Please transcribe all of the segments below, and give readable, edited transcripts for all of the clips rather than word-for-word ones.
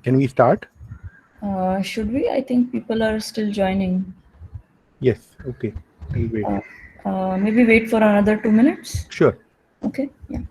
Can we start? Should we? I think people are still joining. Yes. Okay. I'll wait. Maybe wait for another 2 minutes. Sure. Okay. Yeah.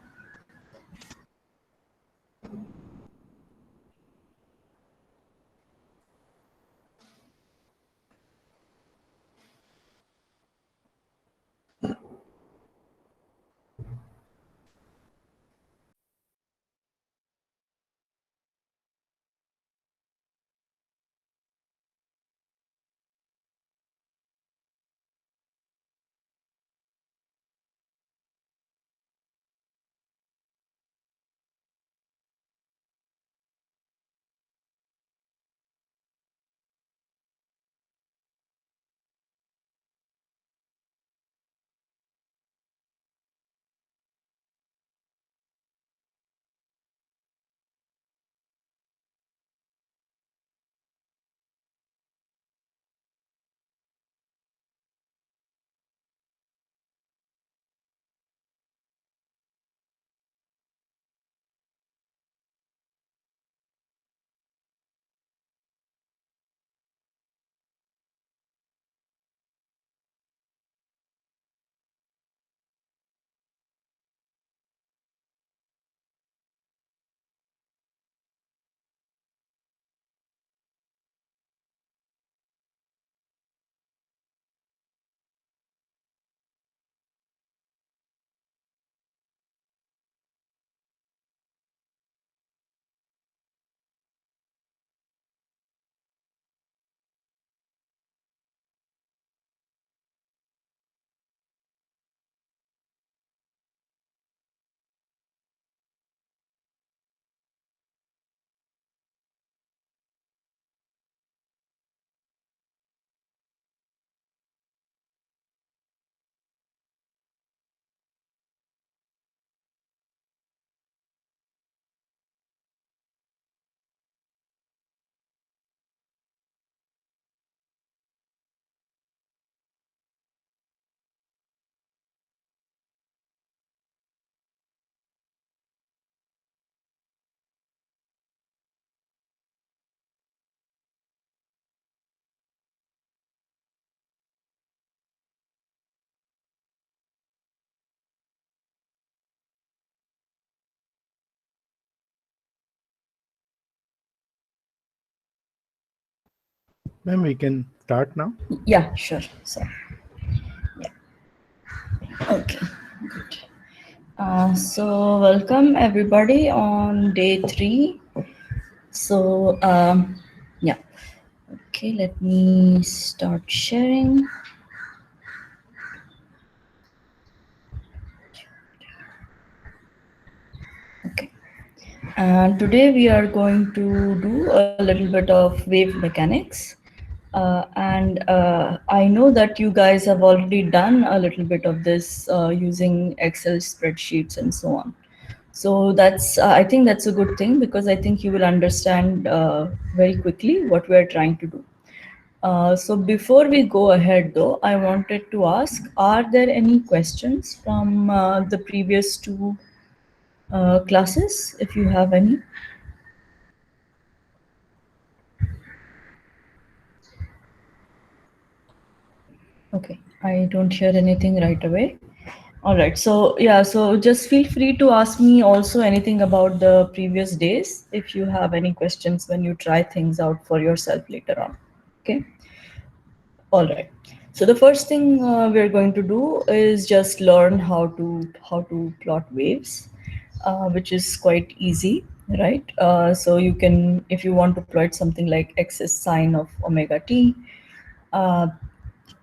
Ma'am, we can start now. Yeah. Sure. So. Yeah. Okay. Good. So welcome everybody on day 3. So yeah. Okay. Let me start sharing. Okay. And today we are going to do a little bit of wave mechanics. And I know that you guys have already done a little bit of this using Excel spreadsheets and so on. So that's, I think that's a good thing because I think you will understand very quickly what we are trying to do. So before we go ahead though, I wanted to ask, are there any questions from the previous 2 classes, if you have any? Okay, I don't hear anything right away. All right, so yeah, so just feel free to ask me also anything about the previous days if you have any questions when you try things out for yourself later on. Okay, all right. So the first thing we're going to do is just learn how to plot waves, which is quite easy, right? So you can, if you want to plot something like x is sine of omega t, uh,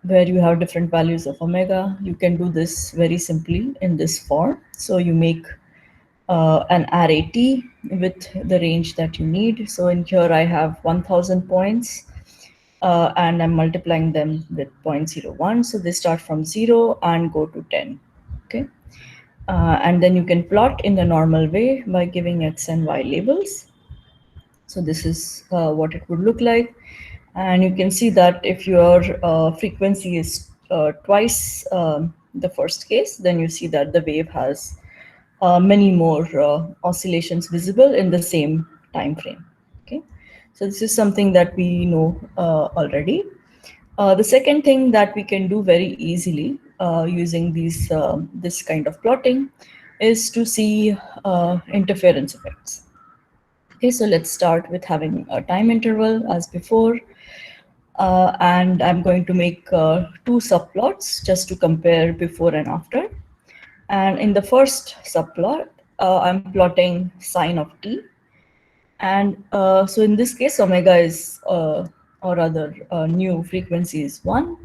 where you have different values of omega. You can do this very simply in this form. So you make an array T with the range that you need. So in here I have 1000 points and I'm multiplying them with 0.01. So they start from 0 and go to 10. Okay. And then you can plot in the normal way by giving x and y labels. So this is what it would look like. And you can see that if your frequency is twice the first case, then you see that the wave has many more oscillations visible in the same time frame. Okay, so this is something that we know already. The second thing that we can do very easily using this kind of plotting is to see interference effects. Okay, so let's start with having a time interval as before. And I'm going to make two subplots just to compare before and after. And in the first subplot, I'm plotting sine of t. And so in this case, omega is, or rather, new frequency is 1.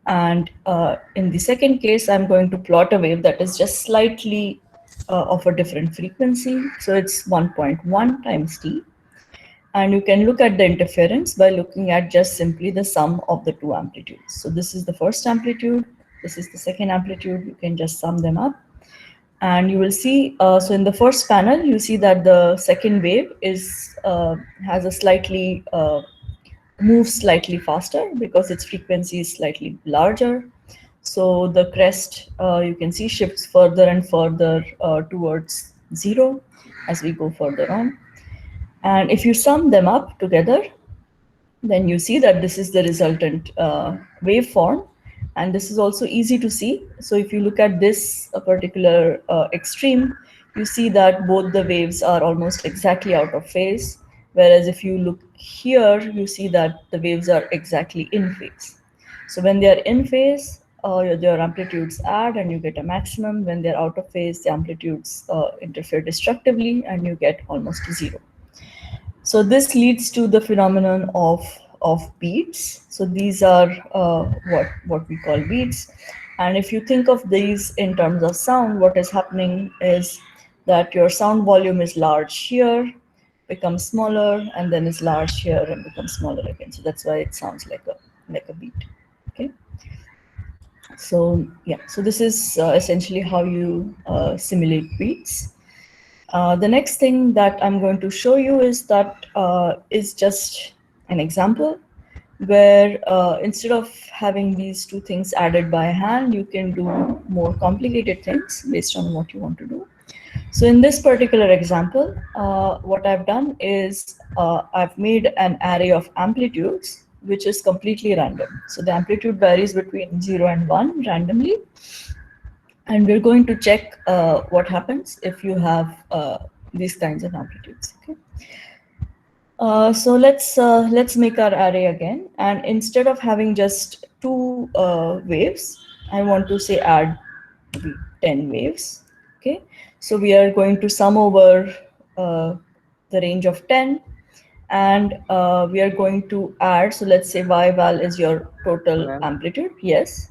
And in the second case, I'm going to plot a wave that is just slightly of a different frequency. So it's 1.1 times t. And you can look at the interference by looking at just simply the sum of the two amplitudes. So this is the first amplitude, this is the second amplitude. You can just sum them up. And you will see, so in the first panel, you see that the second wave has a slightly, moves slightly faster because its frequency is slightly larger. So the crest, you can see, shifts further and further towards 0 as we go further on. And if you sum them up together, then you see that this is the resultant waveform. And this is also easy to see. So if you look at this particular extreme, you see that both the waves are almost exactly out of phase. Whereas if you look here, you see that the waves are exactly in phase. So when they are in phase, their amplitudes add and you get a maximum. When they're out of phase, the amplitudes interfere destructively and you get almost 0. So this leads to the phenomenon of beats. So these are what we call beats. And if you think of these in terms of sound, what is happening is that your sound volume is large here, becomes smaller, and then is large here and becomes smaller again. So that's why it sounds like a beat. Okay. So yeah, so this is essentially how you simulate beats. The next thing that I'm going to show you is just an example where instead of having these two things added by hand, you can do more complicated things based on what you want to do. So in this particular example, what I've done is I've made an array of amplitudes, which is completely random. So the amplitude varies between 0 and 1 randomly. And we're going to check what happens if you have these kinds of amplitudes. Okay. So let's make our array again, and instead of having just two waves, I want to say add maybe 10 waves. Okay. So we are going to sum over the range of 10, and we are going to add. So let's say y val is your total Ma'am, amplitude. Yes.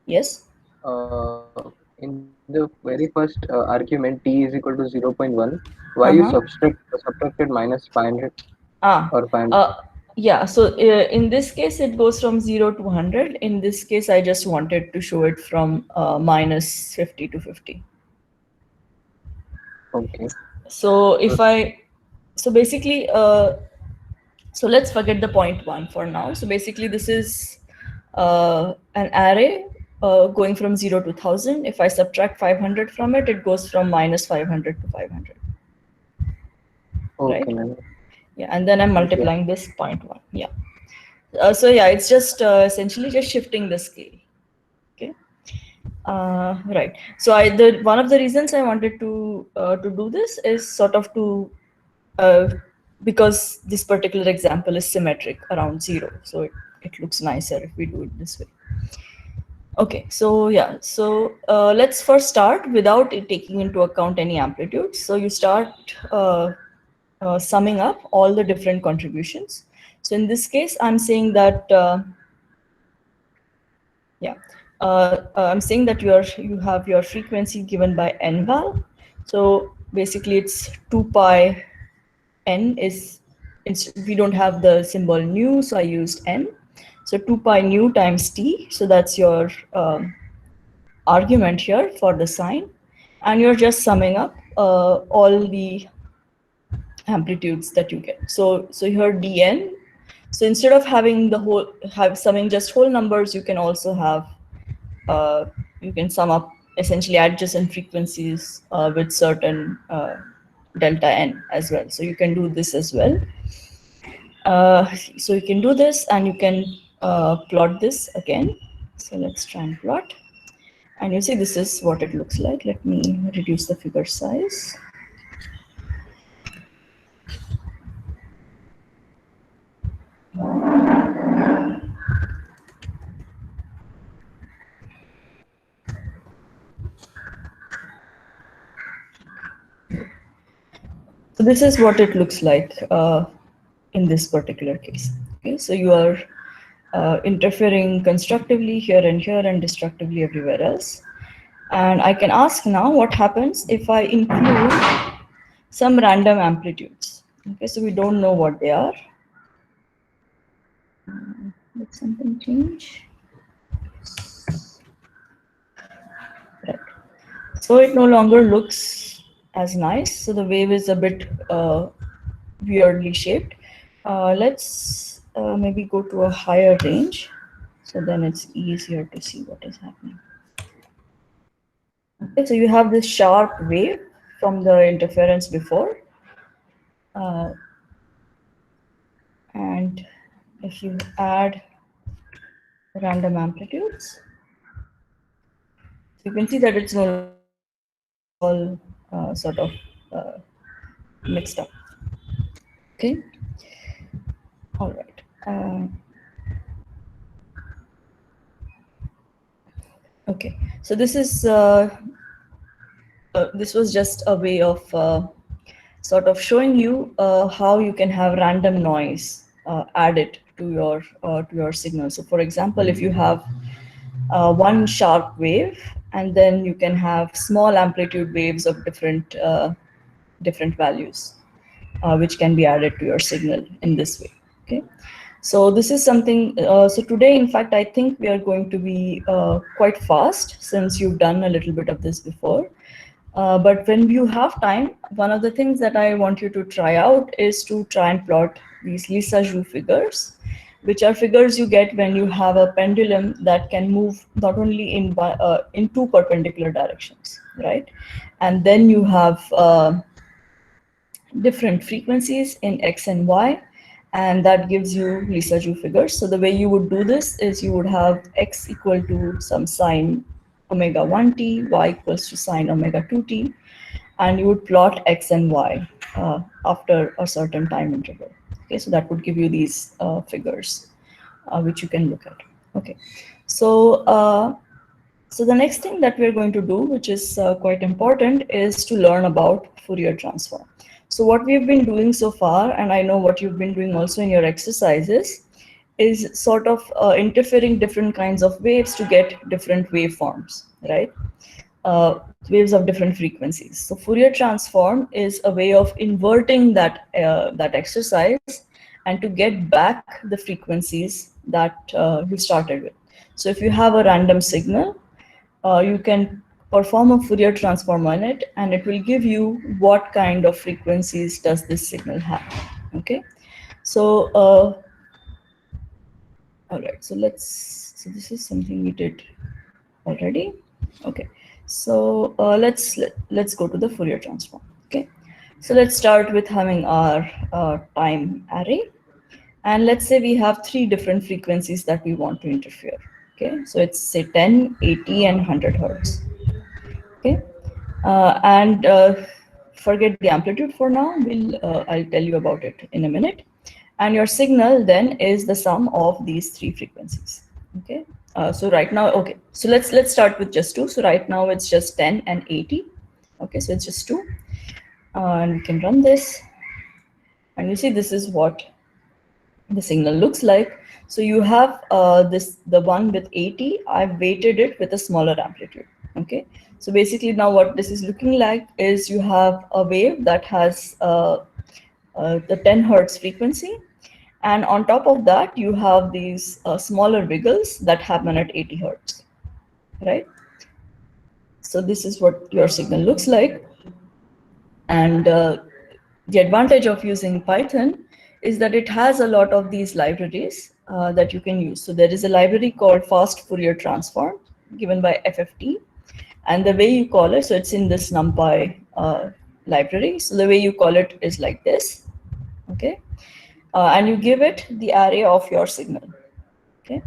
Yes. in the very first argument, t is equal to 0.1. Why you Uh-huh. subtracted minus 500 Ah, or 500? uh, yeah. So in this case, it goes from 0 to 100. In this case, I just wanted to show it from minus 50 to 50. Okay. So So, if so basically, so let's forget the point one for now. So basically, this is an array going from 0 to 1000. If I subtract 500 from it, it goes from minus 500 to 500, okay, right? ma'am. Yeah, and then I'm Yeah. multiplying this point one. Yeah. So yeah, it's just essentially just shifting the scale. Okay. Right. So one of the reasons I wanted to do this is sort of to uh, because this particular example is symmetric around 0, so it looks nicer if we do it this way. Okay. So yeah. So let's first start without it taking into account any amplitudes. So you start summing up all the different contributions. So in this case, I'm saying that. Yeah, I'm saying that you have your frequency given by n val. So basically, it's 2 pi n is. We don't have the symbol nu, so I used n. So 2 pi nu times t. So that's your argument here for the sine, and you're just summing up all the amplitudes that you get. So here dn. So instead of having summing just whole numbers, you can also have you can sum up essentially adjacent frequencies with certain delta n as well. So you can do this as well. So you can do this, and you can plot this again. So let's try and plot. And you see this is what it looks like. Let me reduce the figure size. So this is what it looks like in this particular case. Okay, so you are interfering constructively here and here and destructively everywhere else. And I can ask now what happens if I include some random amplitudes. Okay, so we don't know what they are. Did something change? Right. So it no longer looks as nice. So the wave is a bit weirdly shaped. Let's maybe go to a higher range. So then it's easier to see what is happening. Okay, so you have this sharp wave from the interference before. And if you add random amplitudes, you can see that it's no longer all sort of mixed up. Okay. All right. Okay. So this is this was just a way of sort of showing you how you can have random noise added to your signal. So for example, if you have one sharp wave, and then you can have small amplitude waves of different values, which can be added to your signal in this way. Okay, so this is something. So today, in fact, I think we are going to be quite fast since you've done a little bit of this before. But when you have time, one of the things that I want you to try out is to try and plot these Lissajous figures, which are figures you get when you have a pendulum that can move not only in two perpendicular directions, right? And then you have different frequencies in X and Y, and that gives you Lissajous figures. So the way you would do this is you would have X equal to some sine omega 1t, Y equals to sine omega 2t, and you would plot X and Y after a certain time interval. Okay, so that would give you these figures, which you can look at. Okay, so so the next thing that we're going to do, which is quite important, is to learn about Fourier transform. So what we've been doing so far, and I know what you've been doing also in your exercises, is sort of interfering different kinds of waves to get different waveforms, right? Waves of different frequencies. So Fourier transform is a way of inverting that that exercise and to get back the frequencies that you started with. So if you have a random signal, you can perform a Fourier transform on it, and it will give you what kind of frequencies does this signal have. Okay, so all right, so so this is something we did already. Okay, so let's go to the Fourier transform. Okay, so let's start with having our time array, and let's say we have three different frequencies that we want to interfere. Okay, so it's say 10, 80, and 100 hertz. Okay, and forget the amplitude for now. I'll tell you about it in a minute. And your signal then is the sum of these three frequencies. Okay, so right now, okay, so let's start with just two. So right now it's just 10 and 80. Okay, so it's just two, and we can run this, and you see this is what the signal looks like. So you have the one with 80. I've weighted it with a smaller amplitude. Okay, so basically now what this is looking like is you have a wave that has the 10 hertz frequency, and on top of that you have these smaller wiggles that happen at 80 hertz, right? So this is what your signal looks like, and the advantage of using Python is that it has a lot of these libraries that you can use. So there is a library called Fast Fourier Transform given by FFT, and the way you call it, so it's in this NumPy library. So the way you call it is like this, okay? And you give it the array of your signal, okay?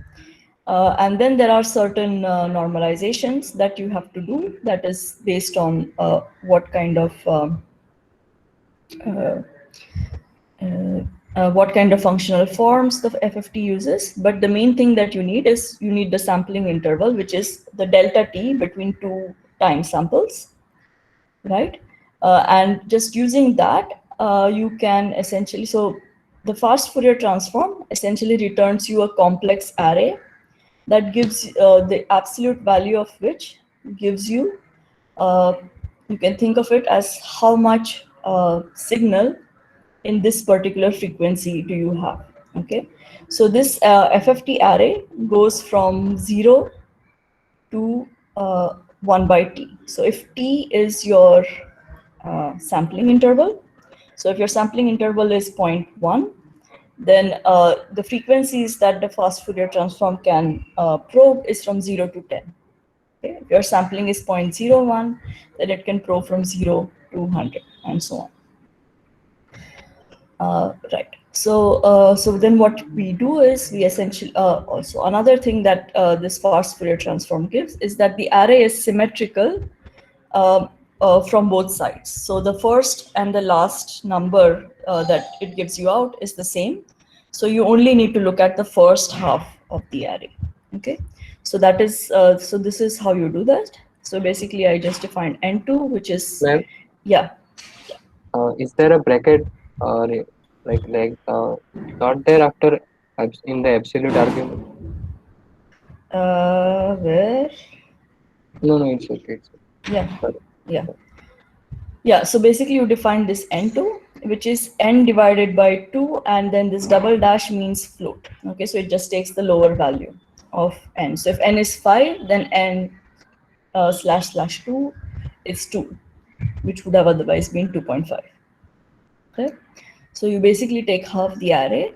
And then there are certain normalizations that you have to do that is based on what kind of functional forms the FFT uses. But the main thing that you need is you need the sampling interval, which is the delta t between two time samples, right? And just using that, you can essentially, so the fast Fourier transform essentially returns you a complex array that gives the absolute value of which gives you, you can think of it as how much signal in this particular frequency do you have, okay? So this FFT array goes from 0 to 1 by t. So if t is your sampling interval, so if your sampling interval is 0.1, then the frequencies that the fast Fourier transform can probe is from 0 to 10. Okay? If your sampling is 0.01, then it can probe from 0 to 100 and so on. Right. So then what we do is we essentially also another thing that this fast Fourier transform gives is that the array is symmetrical from both sides. So the first and the last number that it gives you out is the same. So you only need to look at the first half of the array. Okay. So that is so this is how you do that. So basically, I just defined n2, which is Ma'am, yeah. is there a bracket not there after in the absolute argument? Where? No, it's okay. It's okay. Yeah. Sorry. Yeah. Yeah, so basically you define this n2, which is n divided by 2, and then this double dash means float. Okay, so it just takes the lower value of n. So if n is 5, then n slash slash 2 is 2, which would have otherwise been 2.5. Okay, so you basically take half the array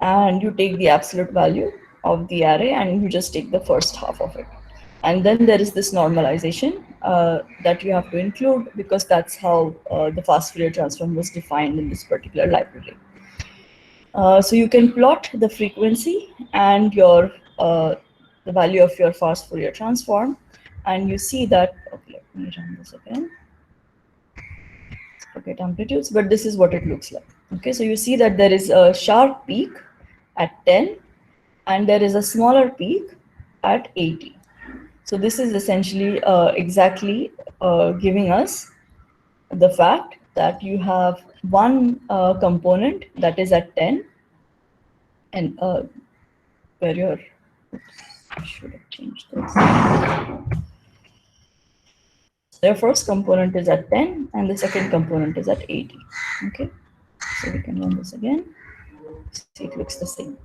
and you take the absolute value of the array and you just take the first half of it. And then there is this normalization that you have to include because that's how the fast Fourier transform was defined in this particular library. So you can plot the frequency and your the value of your fast Fourier transform, and you see that. Okay, let me run this again. Forget amplitudes, but this is what it looks like. Okay, so you see that there is a sharp peak at 10, and there is a smaller peak at 80. So this is essentially exactly giving us the fact that you have one component that is at 10, and where your, I should have changed this. Their first component is at 10 and the second component is at 80. Okay, so we can run this again. See, it looks the same.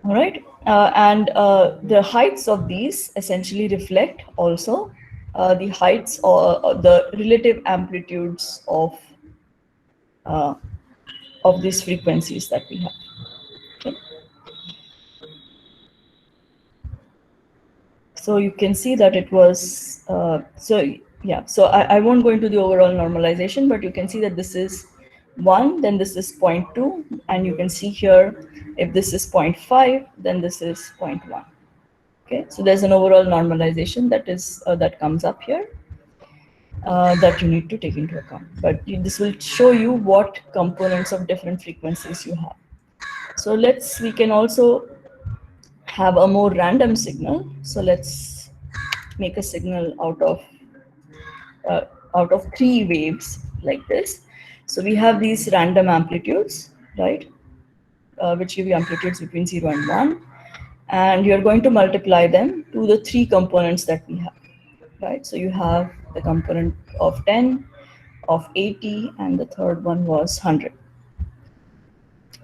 All right, and the heights of these essentially reflect also the heights or the relative amplitudes of these frequencies that we have. Okay. So you can see that it was so yeah. So I won't go into the overall normalization, but you can see that this is 1, then this is 0.2, and you can see here if this is 0.5, then this is 0.1. Okay, so there's an overall normalization that is that comes up here that you need to take into account. But this will show you what components of different frequencies you have. So we can also have a more random signal. So let's make a signal out of 3 waves like this. So we have these random amplitudes, right? Which give you amplitudes between 0 and 1. And you're going to multiply them to the 3 components that we have, right? So you have the component of 10, of 80, and the third one was 100,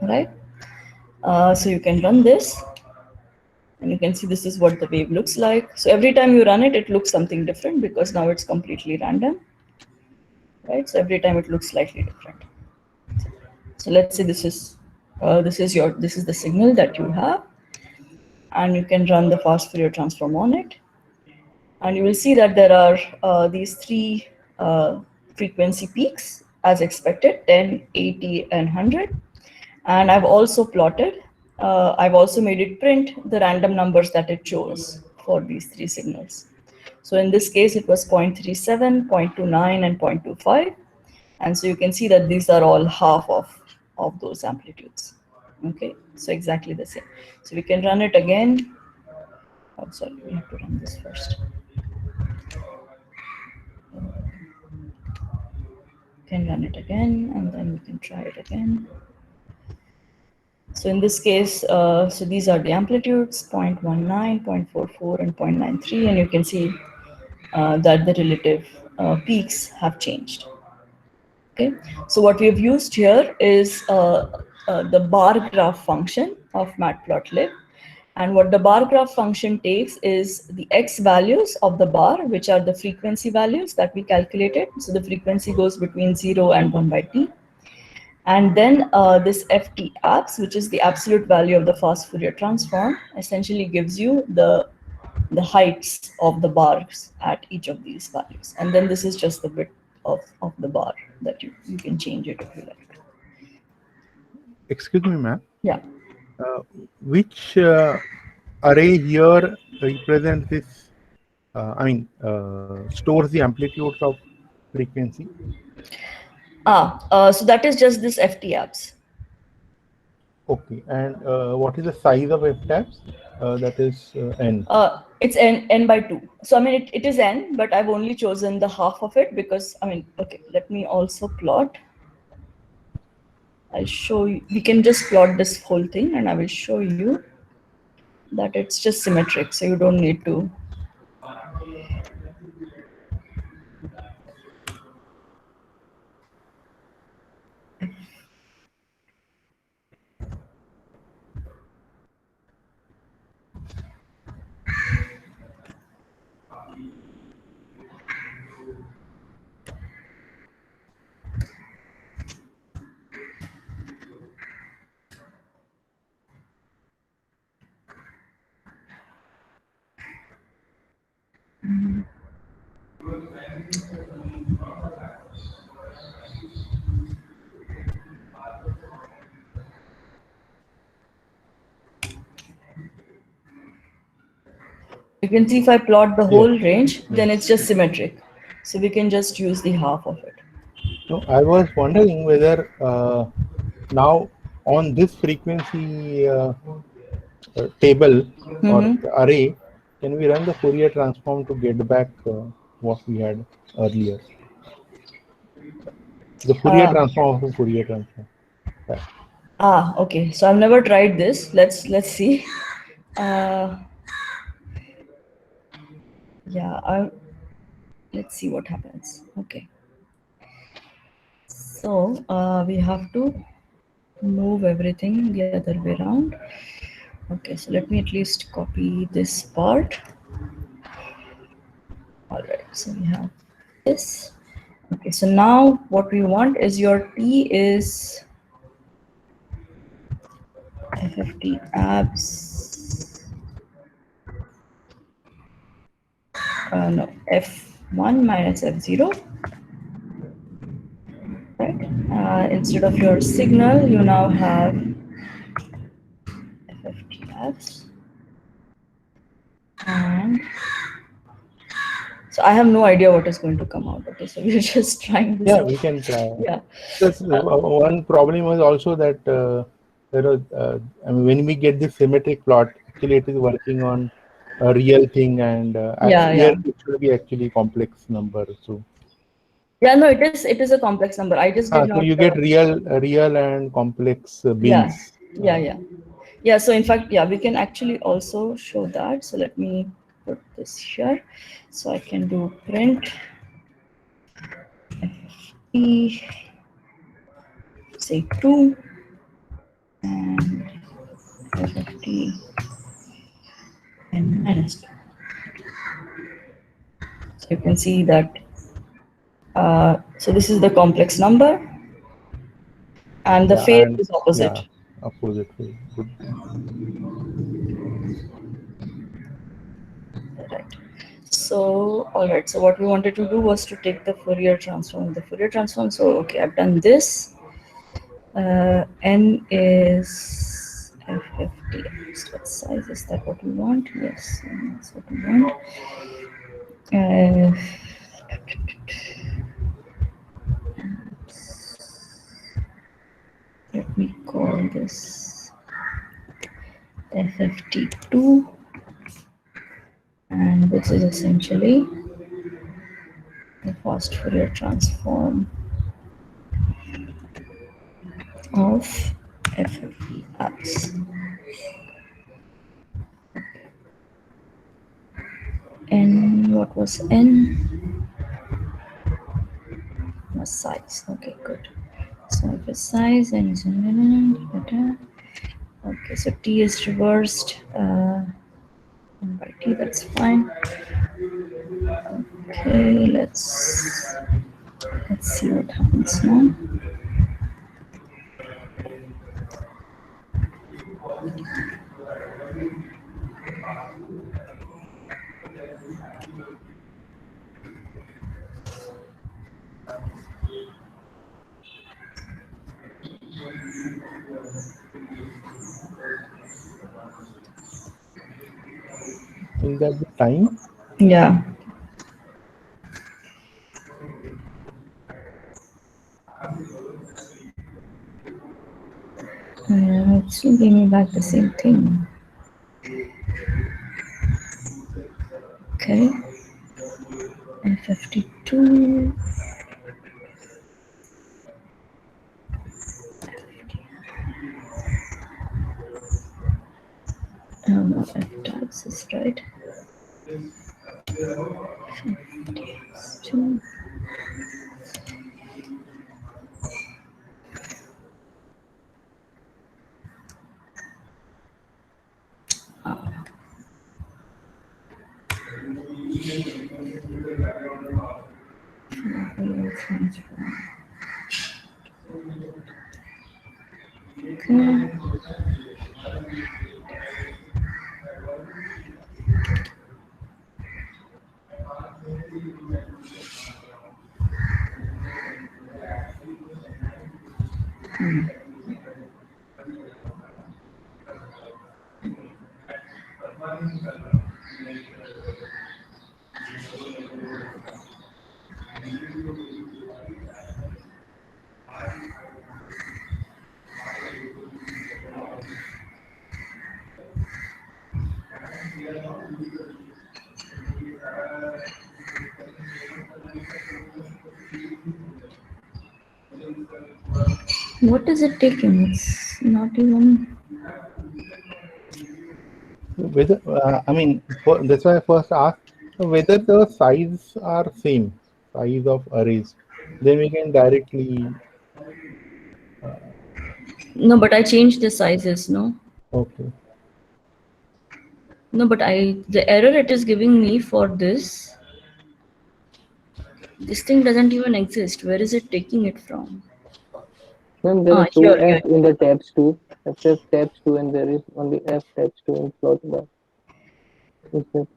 right? So you can run this, and you can see this is what the wave looks like. So every time you run it, it looks something different because now it's completely random, right? So every time it looks slightly different. So let's say this is the signal that you have, and you can run the fast Fourier transform on it, and you will see that there are these 3 frequency peaks as expected, 10, 80, and 100. And I've also plotted, I've also made it print the random numbers that it chose for these three signals. So in this case, it was 0.37, 0.29, and 0.25. And so you can see that these are all half of those amplitudes. Okay, so exactly the same. So we can run it again. Oh, sorry, we have to run this first. Can run it again, and then we can try it again. So in this case, so these are the amplitudes, 0.19, 0.44, and 0.93, and you can see that the relative peaks have changed. Okay, so what we have used here is the bar graph function of matplotlib. And what the bar graph function takes is the x values of the bar, which are the frequency values that we calculated. So the frequency goes between 0 and 1 by t. And then this ft abs, which is the absolute value of the fast Fourier transform, essentially gives you the heights of the bars at each of these values. And then this is just the width of the bar that you can change it if you like. Excuse me, ma'am. Yeah. Which array here represents this? Stores the amplitudes of frequency. So that is just this ft abs. Okay, and what is the size of f tabs? That is n. It's n by 2. So I mean, it is n, but I've only chosen the half of it because, I mean, okay, let me also plot. I'll show you. We can just plot this whole thing, and I will show you that it's just symmetric. So you don't need to. You can see if I plot the whole range, then it's just symmetric. So we can just use the half of it. No, I was wondering whether now on this frequency table or array, can we run the Fourier transform to get back what we had earlier? The Fourier transform of the Fourier transform. Yeah. Okay. So I've never tried this. Let's see. Yeah, let's see what happens. Okay. So we have to move everything the other way around. Okay, so let me at least copy this part. All right, so we have this. Okay, so now what we want is your T is FFT abs. No, F1 minus F0. Right. Instead of your signal, you now have FFT abs. And so I have no idea what is going to come out. Okay, so we're just trying this. Yeah, out. we can try. Yeah. Because one problem was also that when we get this symmetric plot, actually it is working on a real thing, and here it should be actually complex number. So yeah, no, it is a complex number. I just did not. So you get real and complex bins. Yeah. So in fact, yeah, we can actually also show that. So let me put this here, so I can do print FFT, say 2, and FFT and minus 2. So you can see that. So this is the complex number, and the phase is opposite. Yeah, opposite phase. Good. Right. So, all right. So what we wanted to do was to take the Fourier transform. The Fourier transform. So, okay, I've done this. N is FFT. What size is that? What we want? Yes, that's what we want. Let me call this FFT2, and this is essentially the fast Fourier transform of FFTs. N, what was N? Was size. Okay, good. So if it's size and it's okay, so T is reversed. By T, that's fine. Okay, let's see what happens now. Will that be time? Yeah. It still gave me back the same thing. Okay. F52. Oh no, F tags is right. 52. Fourier transform. Okay. What is it taking? It's not even. Whether I mean, that's why I first asked whether the size are same, size of arrays. Then we can directly. No, but I changed the sizes, no? Okay. No, but the error it is giving me for this thing doesn't even exist. Where is it taking it from? Then there are two Here. F in the tabs 2. FF tabs 2 and there is only F tabs 2 in slot bar. Is it?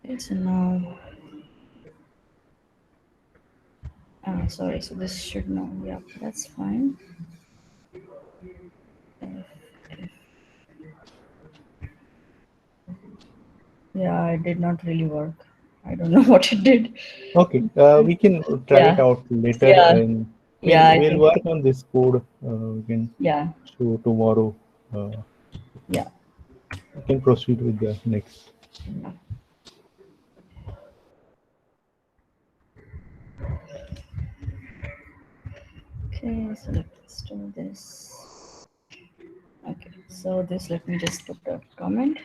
It's now. Sorry. So this should now. Yeah, that's fine. Yeah, it did not really work. I don't know what it did. Okay. We can try it Yeah. out later, Yeah. and Yeah, I we'll think. work on this code. We can Yeah. show tomorrow. Yeah. We can proceed with the next. Okay, so let's do this. Okay, so this, let me just put a comment.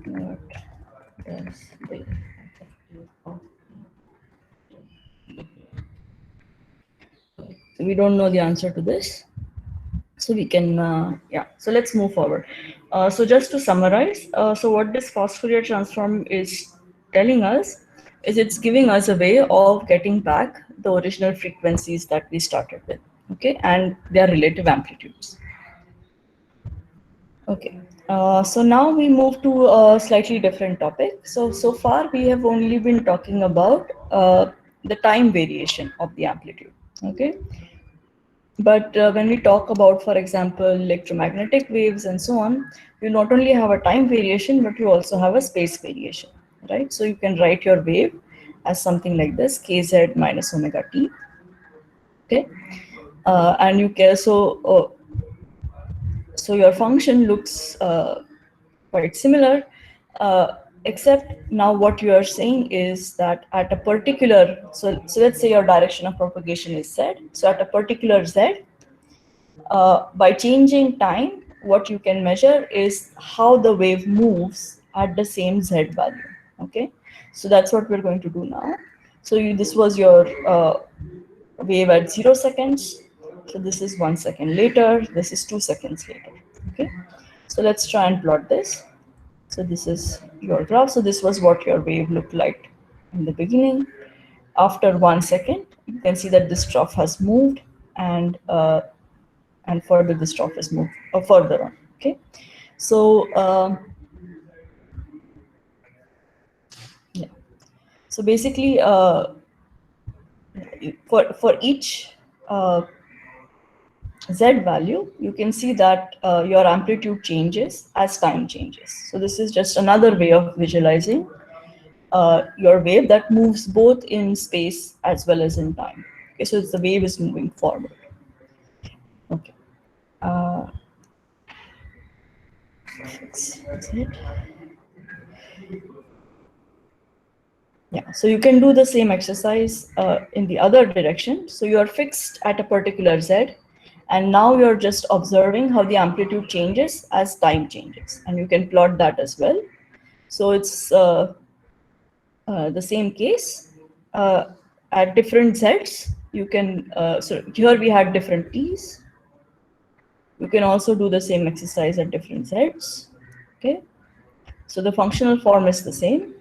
What does the we don't know the answer to this, so we can yeah, so let's move forward. So just to summarize, so what this fast Fourier transform is telling us is it's giving us a way of getting back the original frequencies that we started with, okay, and their relative amplitudes. Okay. So now we move to a slightly different topic. So far we have only been talking about the time variation of the amplitude. Okay. But when we talk about, for example, electromagnetic waves and so on, you not only have a time variation, but you also have a space variation, right? So you can write your wave as something like this, kz minus omega t. Okay. And you can so your function looks quite similar, except now what you are saying is that at a particular, so let's say your direction of propagation is z. So at a particular z, by changing time, what you can measure is how the wave moves at the same z value. Okay, so that's what we're going to do now. So this was your wave at 0 seconds. So this is 1 second later. This is 2 seconds later. Okay, so let's try and plot this. So this is your graph. So this was what your wave looked like in the beginning. After 1 second, you can see that this trough has moved, and further this trough is moved further on. Okay, so yeah. So basically, for each z value, you can see that your amplitude changes as time changes. So this is just another way of visualizing your wave that moves both in space as well as in time. Okay, so the wave is moving forward. Okay. Uh, that's it. Yeah, so you can do the same exercise in the other direction. So you are fixed at a particular z, and now you're just observing how the amplitude changes as time changes, and you can plot that as well. So it's the same case at different z's. You can so here we had different t's. You can also do the same exercise at different z's. Okay, so the functional form is the same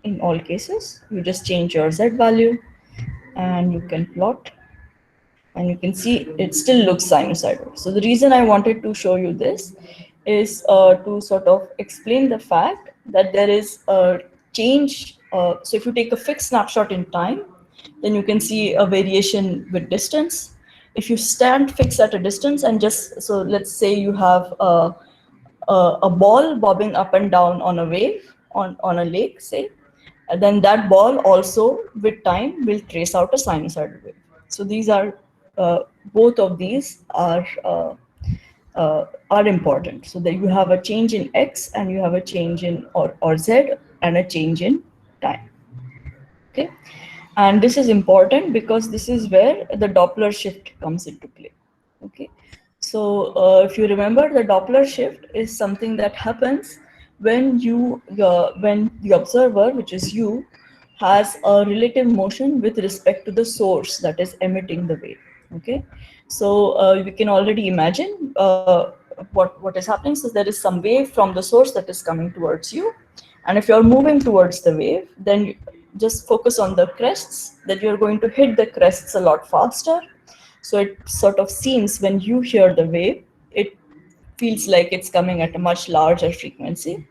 in all cases. You just change your z value, and you can plot, and you can see it still looks sinusoidal. So the reason I wanted to show you this is to sort of explain the fact that there is a change. So if you take a fixed snapshot in time, then you can see a variation with distance. If you stand fixed at a distance and just, so let's say you have a ball bobbing up and down on a wave on a lake, say, and then that ball also with time will trace out a sinusoidal wave. So these are both of these are important. So that you have a change in x and you have a change in or z and a change in time. Okay, and this is important because this is where the Doppler shift comes into play. Okay, so if you remember, the Doppler shift is something that happens when when the observer, which is you, has a relative motion with respect to the source that is emitting the wave. Okay, so you can already imagine what is happening. So there is some wave from the source that is coming towards you, and if you're moving towards the wave, then just focus on the crests, that you're going to hit the crests a lot faster. So it sort of seems when you hear the wave, it feels like it's coming at a much larger frequency.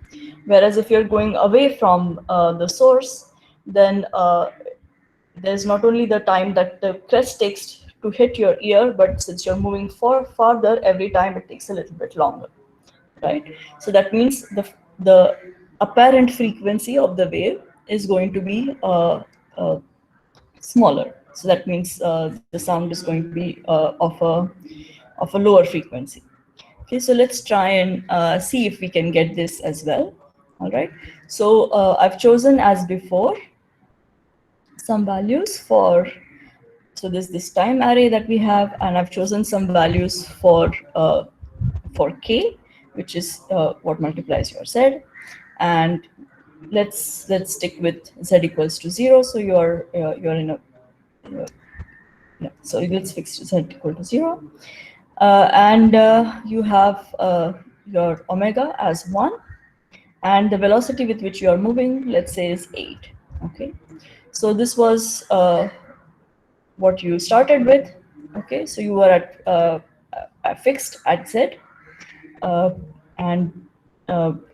Whereas if you're going away from the source, then there's not only the time that the crest takes to hit your ear, but since you're moving farther, every time it takes a little bit longer, right? So that means the apparent frequency of the wave is going to be smaller. So that means the sound is going to be of a lower frequency. Okay, so let's try and see if we can get this as well. All right. So I've chosen as before some values for, so there's this time array that we have, and I've chosen some values for k, which is what multiplies your z, and let's stick with z equals to 0. So you're in a no, so let's fix z equal to 0, and you have your omega as 1, and the velocity with which you are moving, let's say, is 8. Okay, so this was what you started with. Okay, so you were at fixed at z, uh, and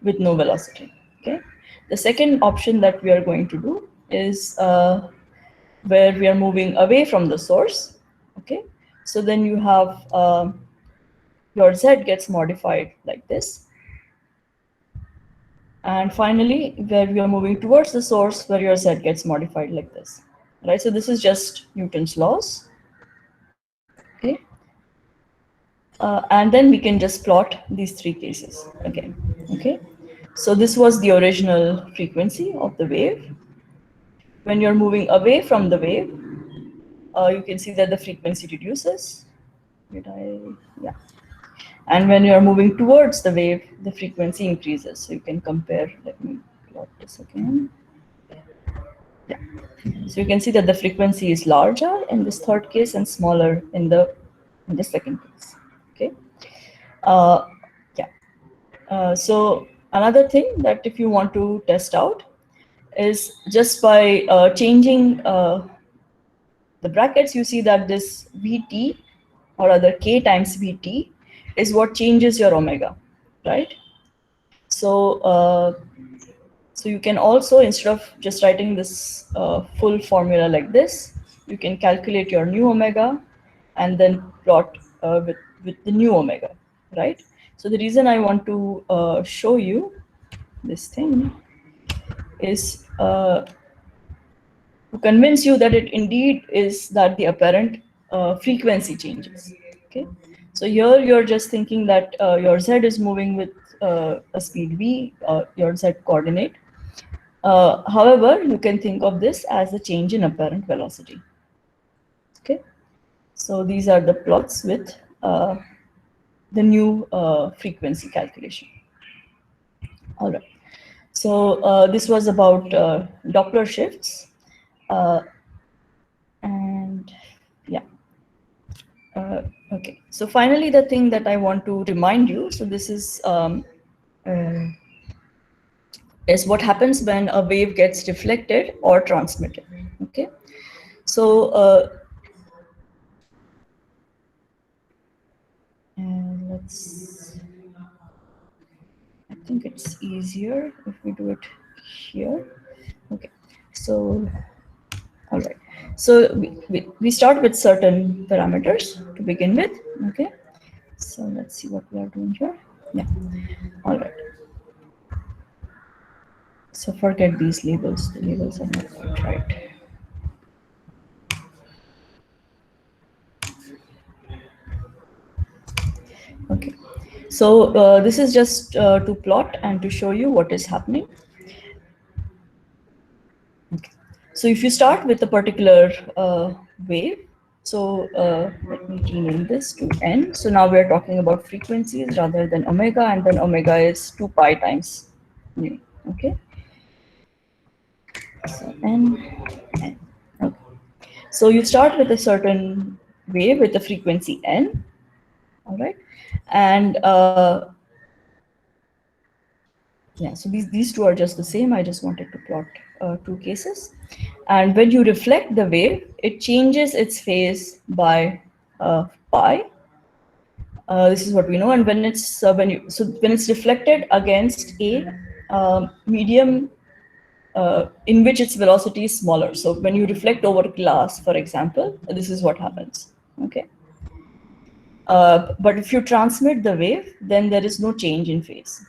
with no velocity. Okay. The second option that we are going to do is where we are moving away from the source. Okay. So then you have your z gets modified like this. And finally, where we are moving towards the source, where your z gets modified like this. Right. So this is just Newton's laws. Okay. And then we can just plot these three cases again. Okay. So this was the original frequency of the wave. When you're moving away from the wave, you can see that the frequency reduces. Yeah. And when you're moving towards the wave, the frequency increases. So you can compare, let me plot this again. Yeah. So you can see that the frequency is larger in this third case and smaller in the second case. Okay. Yeah. So another thing that if you want to test out is just by changing the brackets, you see that this Vt or other k times Vt is what changes your omega, right? So, so you can also, instead of just writing this full formula like this, you can calculate your new omega and then plot with the new omega, right? So the reason I want to show you this thing is to convince you that it indeed is that the apparent frequency changes. Okay, so here you're just thinking that your z is moving with a speed v, your z coordinate. However, you can think of this as a change in apparent velocity. Okay, so these are the plots with the new frequency calculation. All right. So this was about Doppler shifts. And yeah. Okay. So finally, the thing that I want to remind you, so this is what happens when a wave gets reflected or transmitted. Okay. So and I think it's easier if we do it here. Okay. So all right. So we start with certain parameters to begin with. Okay. So let's see what we are doing here. Yeah. All right. So forget these labels. The labels are not quite right. Okay. So this is just to plot and to show you what is happening. Okay. So if you start with a particular wave, so let me rename this to n. So now we're talking about frequencies rather than omega, and then omega is 2 pi times nu. Okay. So n. Okay. So you start with a certain wave with a frequency n. All right. And yeah, so these two are just the same. I just wanted to plot two cases. And when you reflect the wave, it changes its phase by pi. This is what we know. And when it's when it's reflected against a medium in which its velocity is smaller. So when you reflect over glass, for example, this is what happens. Okay. But if you transmit the wave, then there is no change in phase.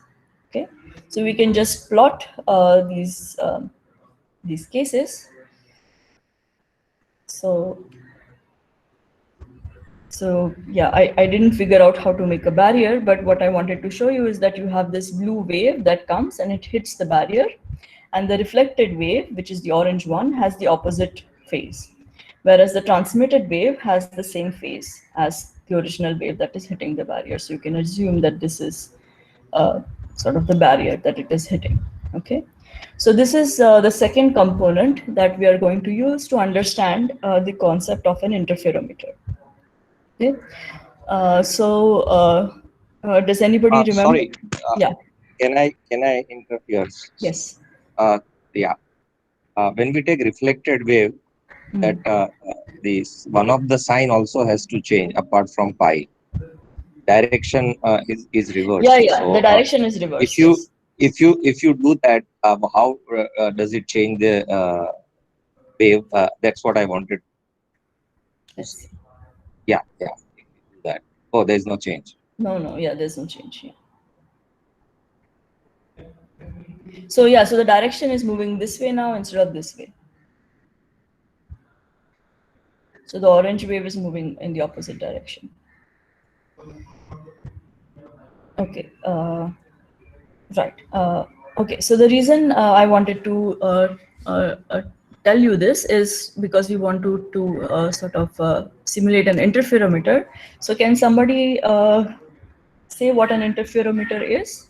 Okay, so we can just plot these cases. So yeah, I didn't figure out how to make a barrier, but what I wanted to show you is that you have this blue wave that comes and it hits the barrier, and the reflected wave, which is the orange one, has the opposite phase, whereas the transmitted wave has the same phase as the original wave that is hitting the barrier. So you can assume that this is sort of the barrier that it is hitting. Okay, so this is the second component that we are going to use to understand the concept of an interferometer. Okay, does anybody remember? Sorry. Yeah. Can I interfere? Yes. Yeah. When we take reflected wave, that this one of the sign also has to change apart from pi. direction is reversed. Yeah. So The direction is reversed. if you Yes. if you do that, how does it change the wave? That's what I wanted to Let's see. see. Yeah, yeah. Do that. Oh, there's no change. No. Yeah, there's no change here. So yeah, so the direction is moving this way now instead of this way. So the orange wave is moving in the opposite direction. Okay. Right. Okay. So the reason I wanted to tell you this is because we want to sort of simulate an interferometer. So can somebody say what an interferometer is?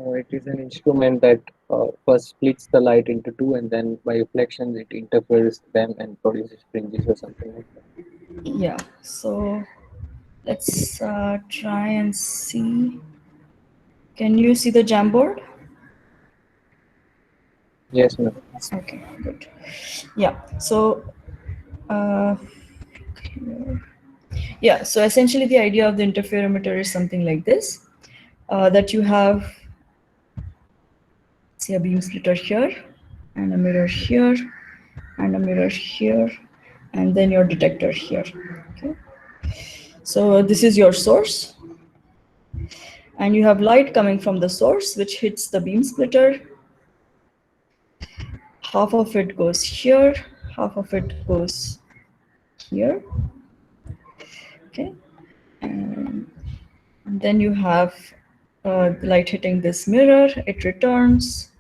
It is an instrument that first splits the light into two, and then by reflections it interferes them and produces fringes or something like that. Yeah. So let's try and see. Can you see the Jamboard? Yes, ma'am. Okay, good. Yeah. So uh, yeah. So essentially, the idea of the interferometer is something like this: that you have, say, a beam splitter here, and a mirror here, and a mirror here, and then your detector here. Okay. So this is your source, and you have light coming from the source, which hits the beam splitter. Half of it goes here, half of it goes here. Okay. And then you have the light hitting this mirror, it returns.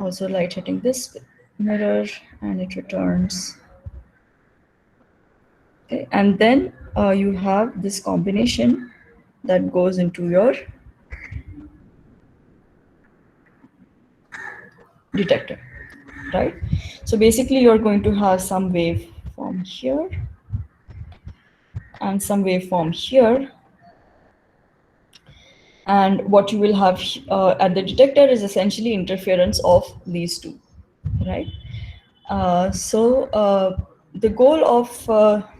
Also light hitting this mirror and it returns. Okay. And then you have this combination that goes into your detector, right? So basically you're going to have some wave from here and some waveform here. And what you will have at the detector is essentially interference of these two, right? So the goal of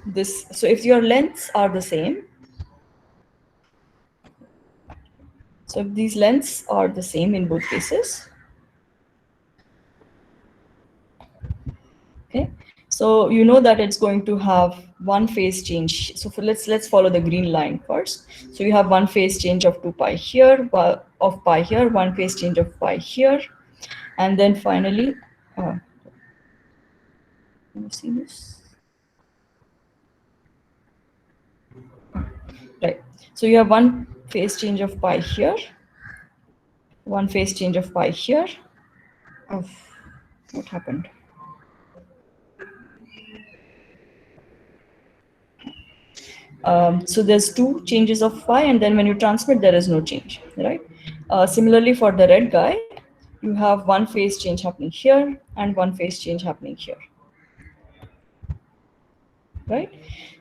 this, so if your lengths are the same, so if these lengths are the same in both cases, okay, so you know that it's going to have one phase change. So let's follow the green line first. So you have one phase change of 2 pi here, of pi here, one phase change of pi here, and then finally, can you see this? Right. So you have one phase change of pi here, one phase change of pi here. Oh, what happened? So there's two changes of phi, and then when you transmit, there is no change, right? Similarly, for the red guy, you have one phase change happening here and one phase change happening here, right?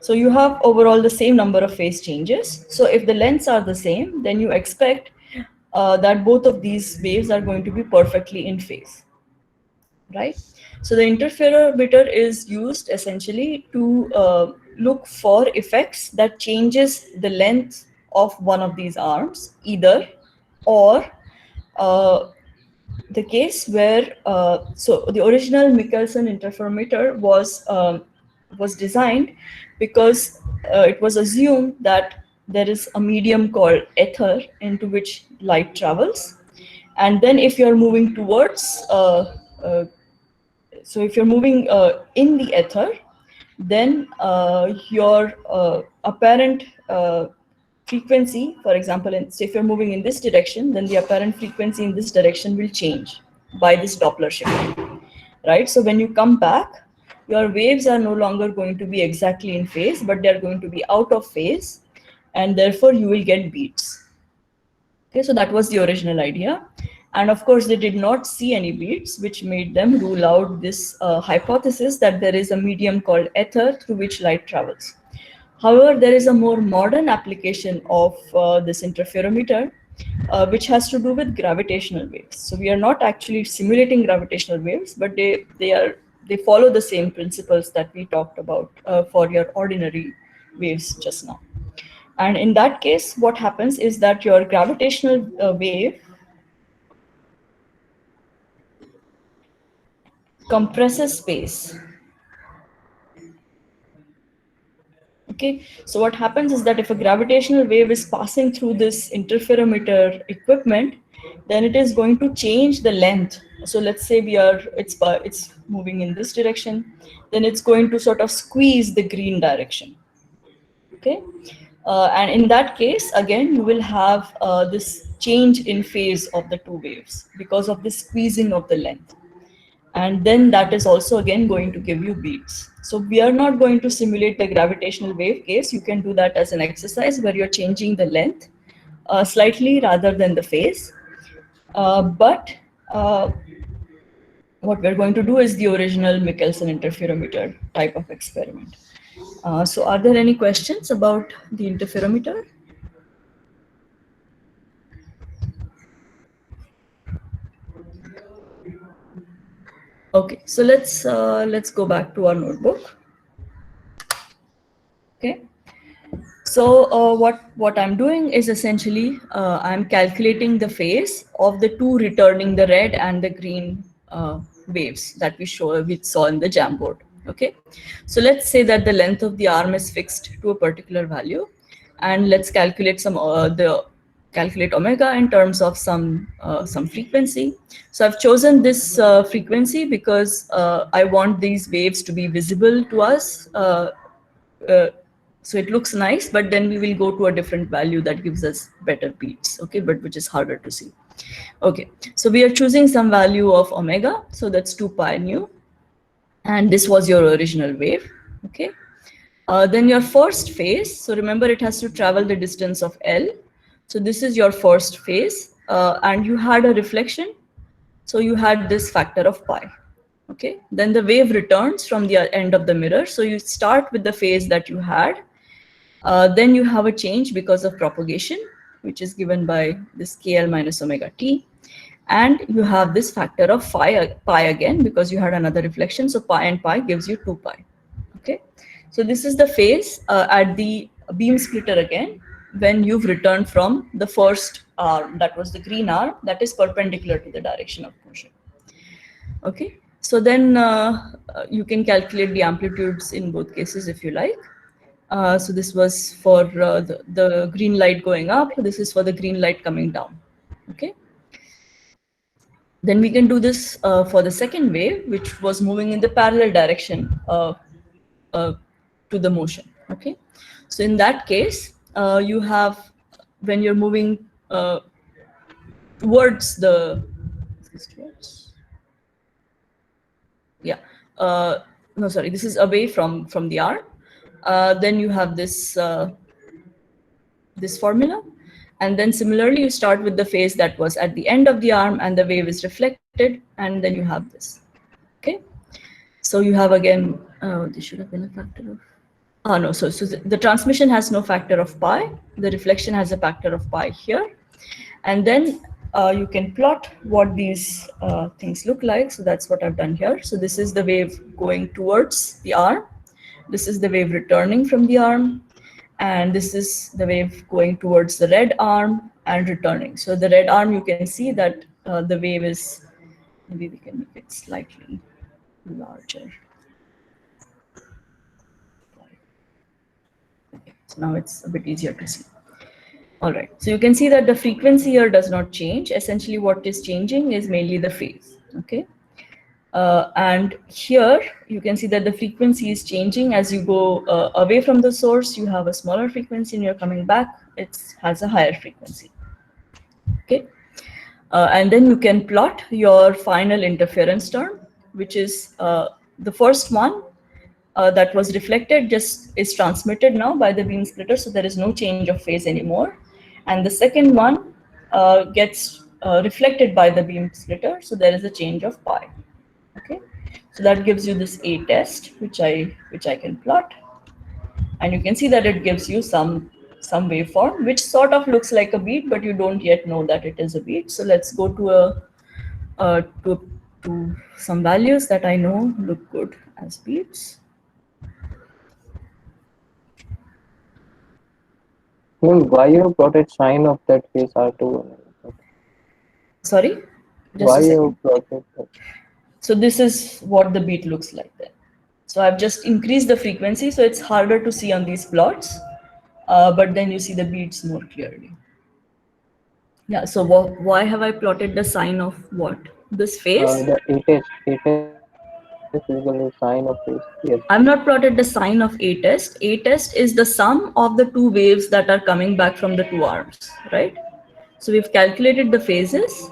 So you have overall the same number of phase changes. So if the lengths are the same, then you expect that both of these waves are going to be perfectly in phase, right? So the interferometer is used essentially to look for effects that changes the length of one of these arms, either or the case where so the original Michelson interferometer was designed because it was assumed that there is a medium called ether into which light travels, and then if you're moving towards so if you're moving in the ether, then your apparent frequency, for example, so if you're moving in this direction, then the apparent frequency in this direction will change by this Doppler shift, right? So when you come back, your waves are no longer going to be exactly in phase, but they're going to be out of phase, and therefore you will get beats. Okay, so that was the original idea. And of course, they did not see any beats, which made them rule out this hypothesis that there is a medium called ether through which light travels. However, there is a more modern application of this interferometer, which has to do with gravitational waves. So we are not actually simulating gravitational waves, but they follow the same principles that we talked about for your ordinary waves just now. And in that case, what happens is that your gravitational wave compresses space. Okay, so what happens is that if a gravitational wave is passing through this interferometer equipment, then it is going to change the length. So let's say it's moving in this direction, then it's going to sort of squeeze the green direction. Okay, and in that case, again, you will have this change in phase of the two waves because of the squeezing of the length. And then that is also again going to give you beats. So we are not going to simulate the gravitational wave case. You can do that as an exercise where you're changing the length slightly rather than the phase. But what we're going to do is the original Michelson interferometer type of experiment. So are there any questions about the interferometer? Okay, so let's go back to our notebook. Okay. So what I'm doing is essentially I'm calculating the phase of the two returning, the red and the green waves that we saw in the Jamboard. Okay, so let's say that the length of the arm is fixed to a particular value, and let's calculate calculate omega in terms of some frequency. So I've chosen this frequency because I want these waves to be visible to us. So it looks nice, but then we will go to a different value that gives us better beats, okay, but which is harder to see. Okay, so we are choosing some value of omega, so that's 2 pi nu, and this was your original wave, okay. Then your first phase, so remember it has to travel the distance of L, so this is your first phase, and you had a reflection, so you had this factor of pi. Okay, then the wave returns from the end of the mirror, so you start with the phase that you had. Then you have a change because of propagation, which is given by this KL minus omega t. And you have this factor of pi again, because you had another reflection. So pi and pi gives you 2 pi. Okay, so this is the phase at the beam splitter again, when you've returned from the first arm, that was the green arm, that is perpendicular to the direction of motion. Okay, so then you can calculate the amplitudes in both cases if you like. So this was for the green light going up. This is for the green light coming down. Okay. Then we can do this for the second wave, which was moving in the parallel direction to the motion. Okay. So in that case, you have, when you're moving towards the, yeah, no, sorry, this is away from the arm. Then you have this this formula, and then similarly you start with the phase that was at the end of the arm, and the wave is reflected, and then you have this. Okay, so you have again, this should have been a factor of, no, so the transmission has no factor of pi, the reflection has a factor of pi here, and then you can plot what these things look like. So that's what I've done here. So this is the wave going towards the arm, this is the wave returning from the arm, and this is the wave going towards the red arm and returning. So the red arm, you can see that the wave is, maybe we can make it slightly larger. Okay, so now it's a bit easier to see. All right, so you can see that the frequency here does not change. Essentially what is changing is mainly the phase, okay? And here you can see that the frequency is changing as you go away from the source. You have a smaller frequency, and you're coming back, it has a higher frequency. Okay, and then you can plot your final interference term, which is the first one that was reflected just is transmitted now by the beam splitter, so there is no change of phase anymore. And the second one gets reflected by the beam splitter, so there is a change of pi. Okay, so that gives you this A test, which I can plot, and you can see that it gives you some some waveform which sort of looks like a beat, but you don't yet know that it is a beat. So let's go to to some values that I know look good as beats. Why you have plotted sine of that phase R2? Sorry, just Why a you second. have plotted that? So this is what the beat looks like then. So I've just increased the frequency, so it's harder to see on these plots, but then you see the beats more clearly. Yeah, so why have I plotted the sine of what? This phase? The A test is equal to sine of phase. Yes. I've not plotted the sine of A test. A test is the sum of the two waves that are coming back from the two arms, right? So we've calculated the phases.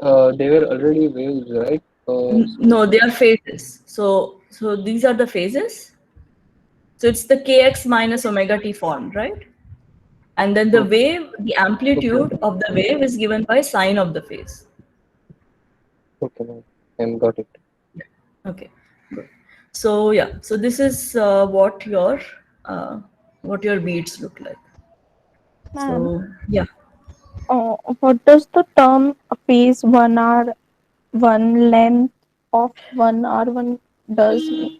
They were already waves, right? No, they are phases. So these are the phases. So it's the kx minus omega t form, right? And then the okay, wave, the amplitude of the wave is given by sine of the phase. okay, ma'am. Got it. Okay, good. So yeah, so this is what your beats look like. Ma'am, So yeah. what does the term phase 1R1 length of 1R1 does mean?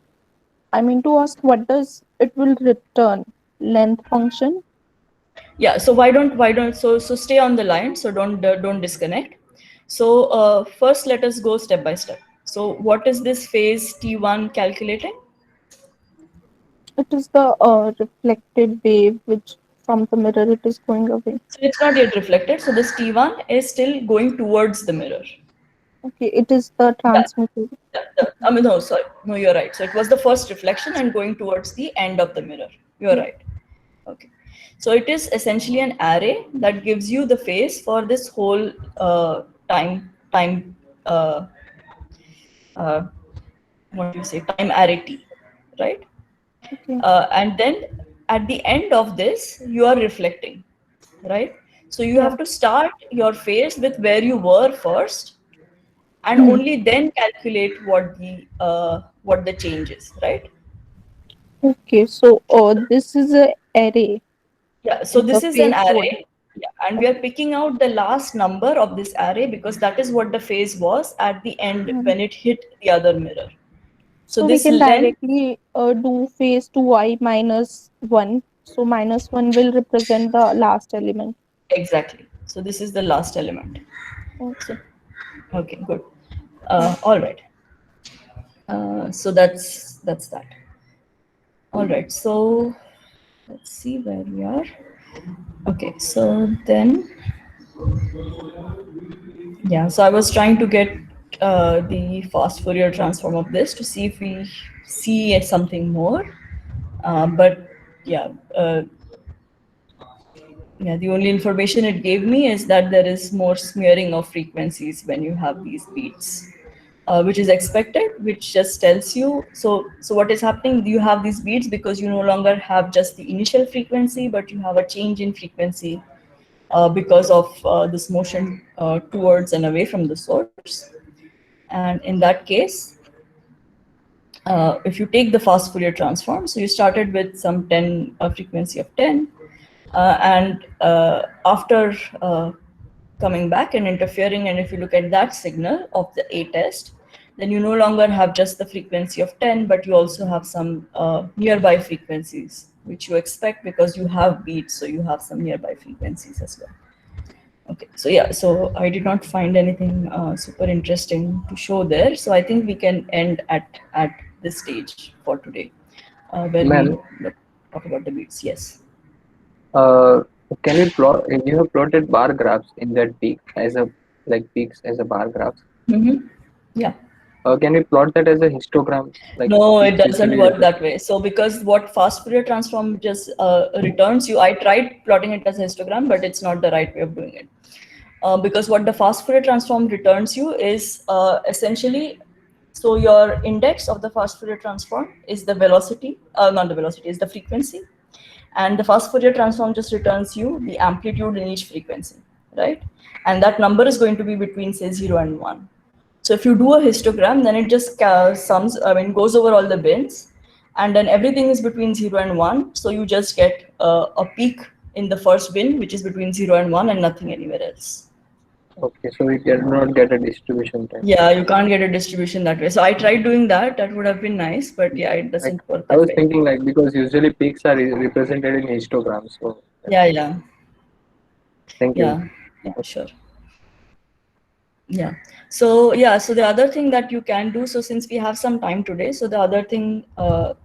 I mean to ask, what does it will return? Length function? Yeah, so why don't stay on the line, so don't disconnect. So first let us go step by step. So what is this phase t1 calculating? It is the reflected wave which from the mirror it is going away. So it's not yet reflected, so this t1 is still going towards the mirror. Okay, it is the Yeah, transmitted. I mean, no, sorry, no, you're right. So it was the first reflection and going towards the end of the mirror. You're Yeah. right. Okay, so it is essentially an array that gives you the phase for this whole time uh, uh, what do you say, time array t, right? Okay. And then at the end of this, you are reflecting, right? So you Yeah. have to start your phase with where you were first, and Hmm. only then calculate what the change is, right? Okay, so this is a array, Yeah, so the this is an phase hold. array. Yeah, and we are picking out the last number of this array because that is what the phase was at the end Hmm. when it hit the other mirror. So So we this can length, directly do phase 2I minus 1. So minus 1 will represent the last element. exactly. So this is the last element. So, Okay. okay, good. Yeah. All right. So that's that. All right. So let's see where we are. Okay. So then, yeah. So I was trying to get the fast Fourier transform of this to see if we see something more. But yeah, yeah. The only information it gave me is that there is more smearing of frequencies when you have these beats. Which is expected, which just tells you. So what is happening? You have these beats because you no longer have just the initial frequency, but you have a change in frequency because of this motion towards and away from the source. And in that case, if you take the fast Fourier transform, so you started with some 10 frequency of 10, and after coming back and interfering, and if you look at that signal of the A test, then you no longer have just the frequency of 10, but you also have some nearby frequencies, which you expect because you have beats, so you have some nearby frequencies as well. Okay, so yeah, so I did not find anything super interesting to show there. So I think we can end at this stage for today, where we Ma'am, talk about the beats. Yes. uh, can you plot? You have plotted bar graphs in that peak as a peaks as a bar graphs. Mm-hmm. Yeah. Can we plot that as a histogram? Like No, it peaks doesn't usually work represent. that way. So because what fast Fourier transform just returns you, I tried plotting it as a histogram, but it's not the right way of doing it. Because what the fast Fourier transform returns you is essentially, so your index of the fast Fourier transform is the velocity, not the velocity, is the frequency. And the fast Fourier transform just returns you the amplitude in each frequency, right? And that number is going to be between, say, 0 and 1. So if you do a histogram, then it just sums, I mean, goes over all the bins and then everything is between 0 and 1. So you just get a peak in the first bin, which is between 0 and 1 and nothing anywhere else. Okay, so we cannot get a distribution time. Yeah, you can't get a distribution that way. So I tried doing that. That would have been nice, but yeah, it Like, doesn't work I that was way. thinking like because usually peaks are represented in histograms. So Yeah. thank you. Yeah, sure. Yeah. So the other thing that you can do, so since we have some time today, so the other thing that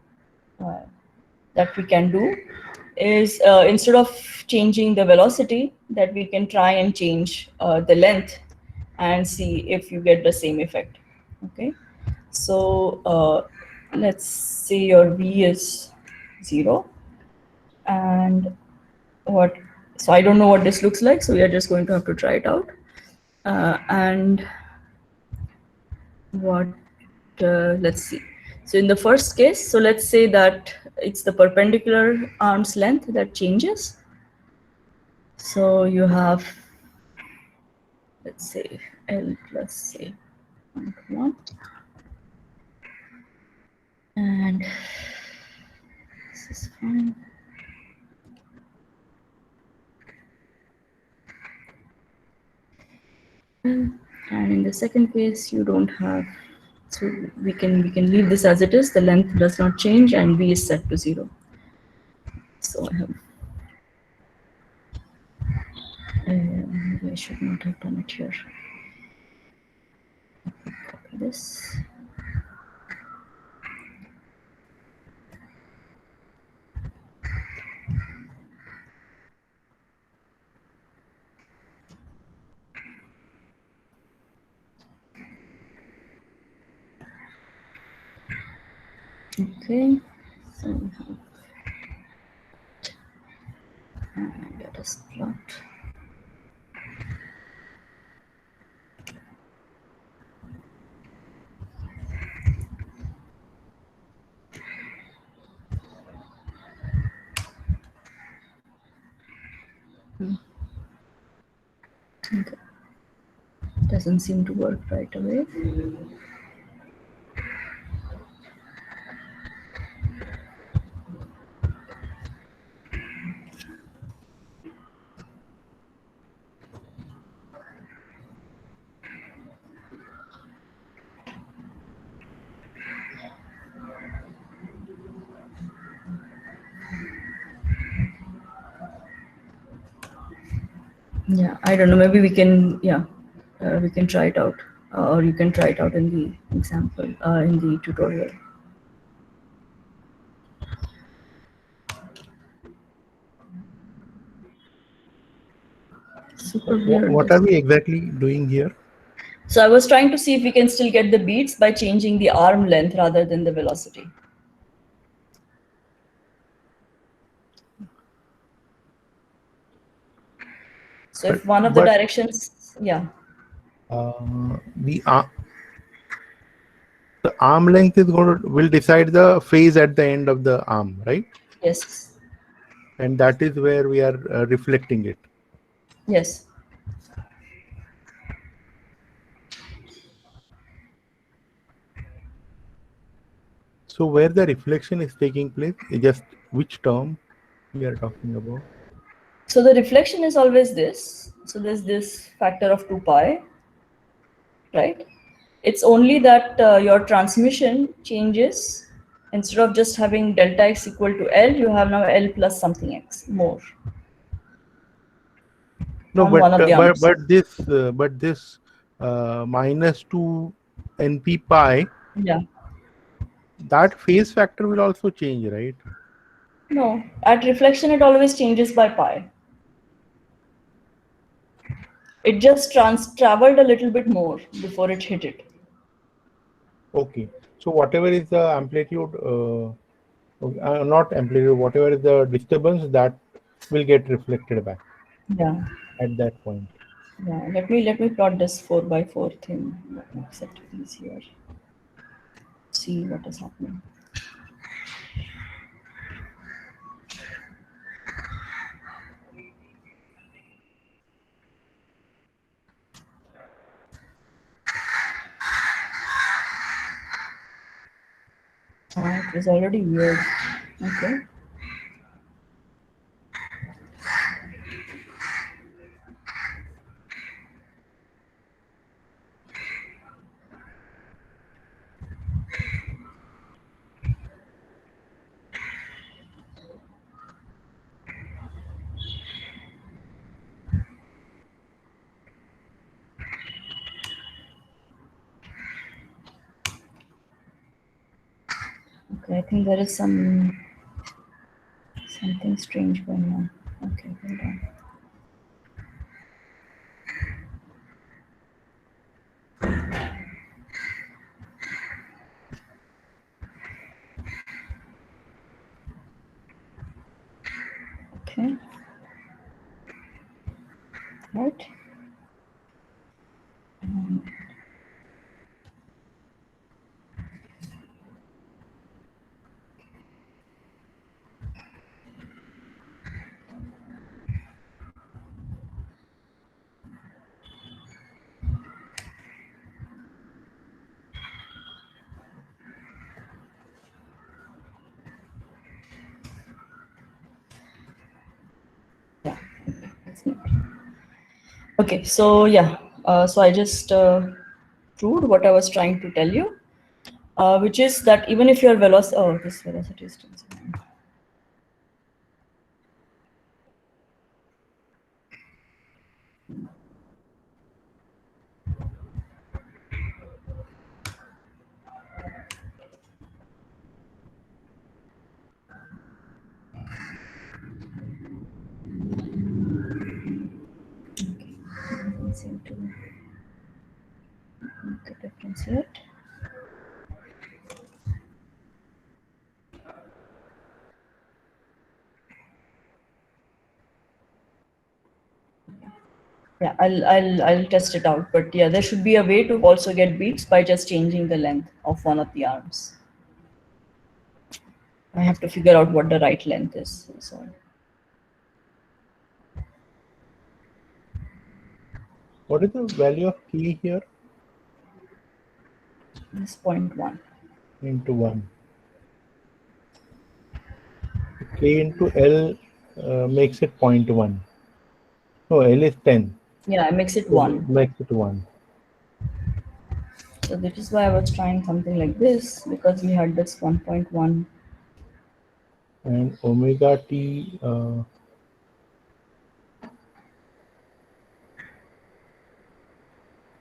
we can do is instead of changing the velocity, that we can try and change the length and see if you get the same effect. Okay. So let's say your V is 0 and what, so I don't know what this looks like, so we are just going to have to try it out. And what, let's see. So in the first case, so let's say that it's the perpendicular arm's length that changes. So you have, let's say L plus say 0.1, and this is fine. And in the second case, you don't have, so we can leave this as it is. The length does not change, and V is set to 0. So maybe I should not have done it here. Copy this. Okay, so we have, and let us plot. Okay. Doesn't seem to work right away. Yeah, I don't know. Maybe we can, we can try it out, or you can try it out in the example, in the tutorial. Super weird. What are we exactly doing here? So I was trying to see if we can still get the beats by changing the arm length rather than the velocity. So if one of the directions, the arm length is will decide the phase at the end of the arm, right? Yes. And that is where we are reflecting it. Yes. So where the reflection is taking place, just which term we are talking about? So the reflection is always this. So there's this factor of 2 pi, right? It's only that your transmission changes. Instead of just having delta x equal to L, you have now L plus something x more. No, on one of the arms. but this minus 2 np pi, Yeah. that phase factor will also change, right? No, at reflection it always changes by pi. It just traveled a little bit more before it hit it. Okay, so whatever is the amplitude, not amplitude, whatever is the disturbance, that will get reflected back. Yeah. At that point. Yeah. Let me plot this 4x4 thing. That makes it easier. See what is happening. is already weird. Okay. Okay, I think there is something strange going on. Okay, hold on. Okay. Right. Yeah. Okay, so yeah, so I just proved what I was trying to tell you, which is that even if your velocity, oh, this velocity is changing. Okay, doesn't seem to make a difference yet. Yeah, I'll test it out. But yeah, there should be a way to also get beats by just changing the length of one of the arms. I have to figure out what the right length is. So What is the value of K here? this 0.1. Into 1. K into L makes it 0.1. No, L is 10. Yeah, it makes it So 1. makes it 1. So this is why I was trying something like this, because we had this 1.1. And omega t,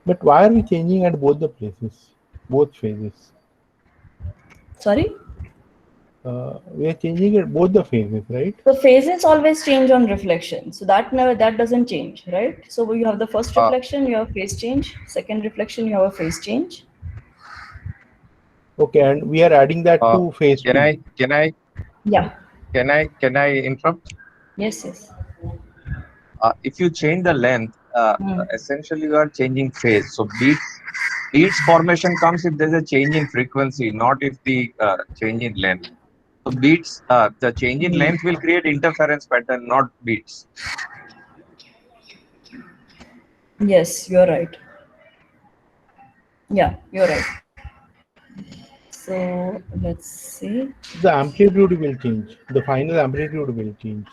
but why are we changing at both the places, both phases? Sorry? We are changing at both the phases, right? The phases always change on reflection. So that doesn't change, right? So you have the first reflection, you have phase change. Second reflection, you have a phase change. Okay, and we are adding that to phase 2. Yeah. Can I interrupt? Yes, yes. If you change the length, essentially you are changing phase. So beats formation comes if there's a change in frequency, not if the change in length. So beats, the change in length will create interference pattern, not beats. Yes, you're right. Yeah, you're right. So let's see. The amplitude will change. The final amplitude will change.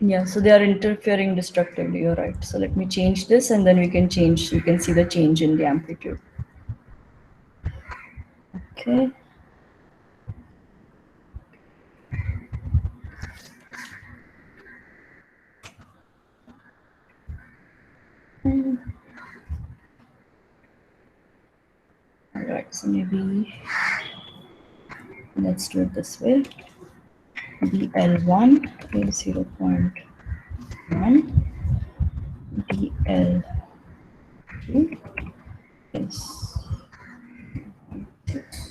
Yeah, so they are interfering destructively. You're right. So let me change this, and then we can change. You can see the change in the amplitude. Okay. All right. So maybe let's do it this way. DL1 is 0.1, DL2 is 6.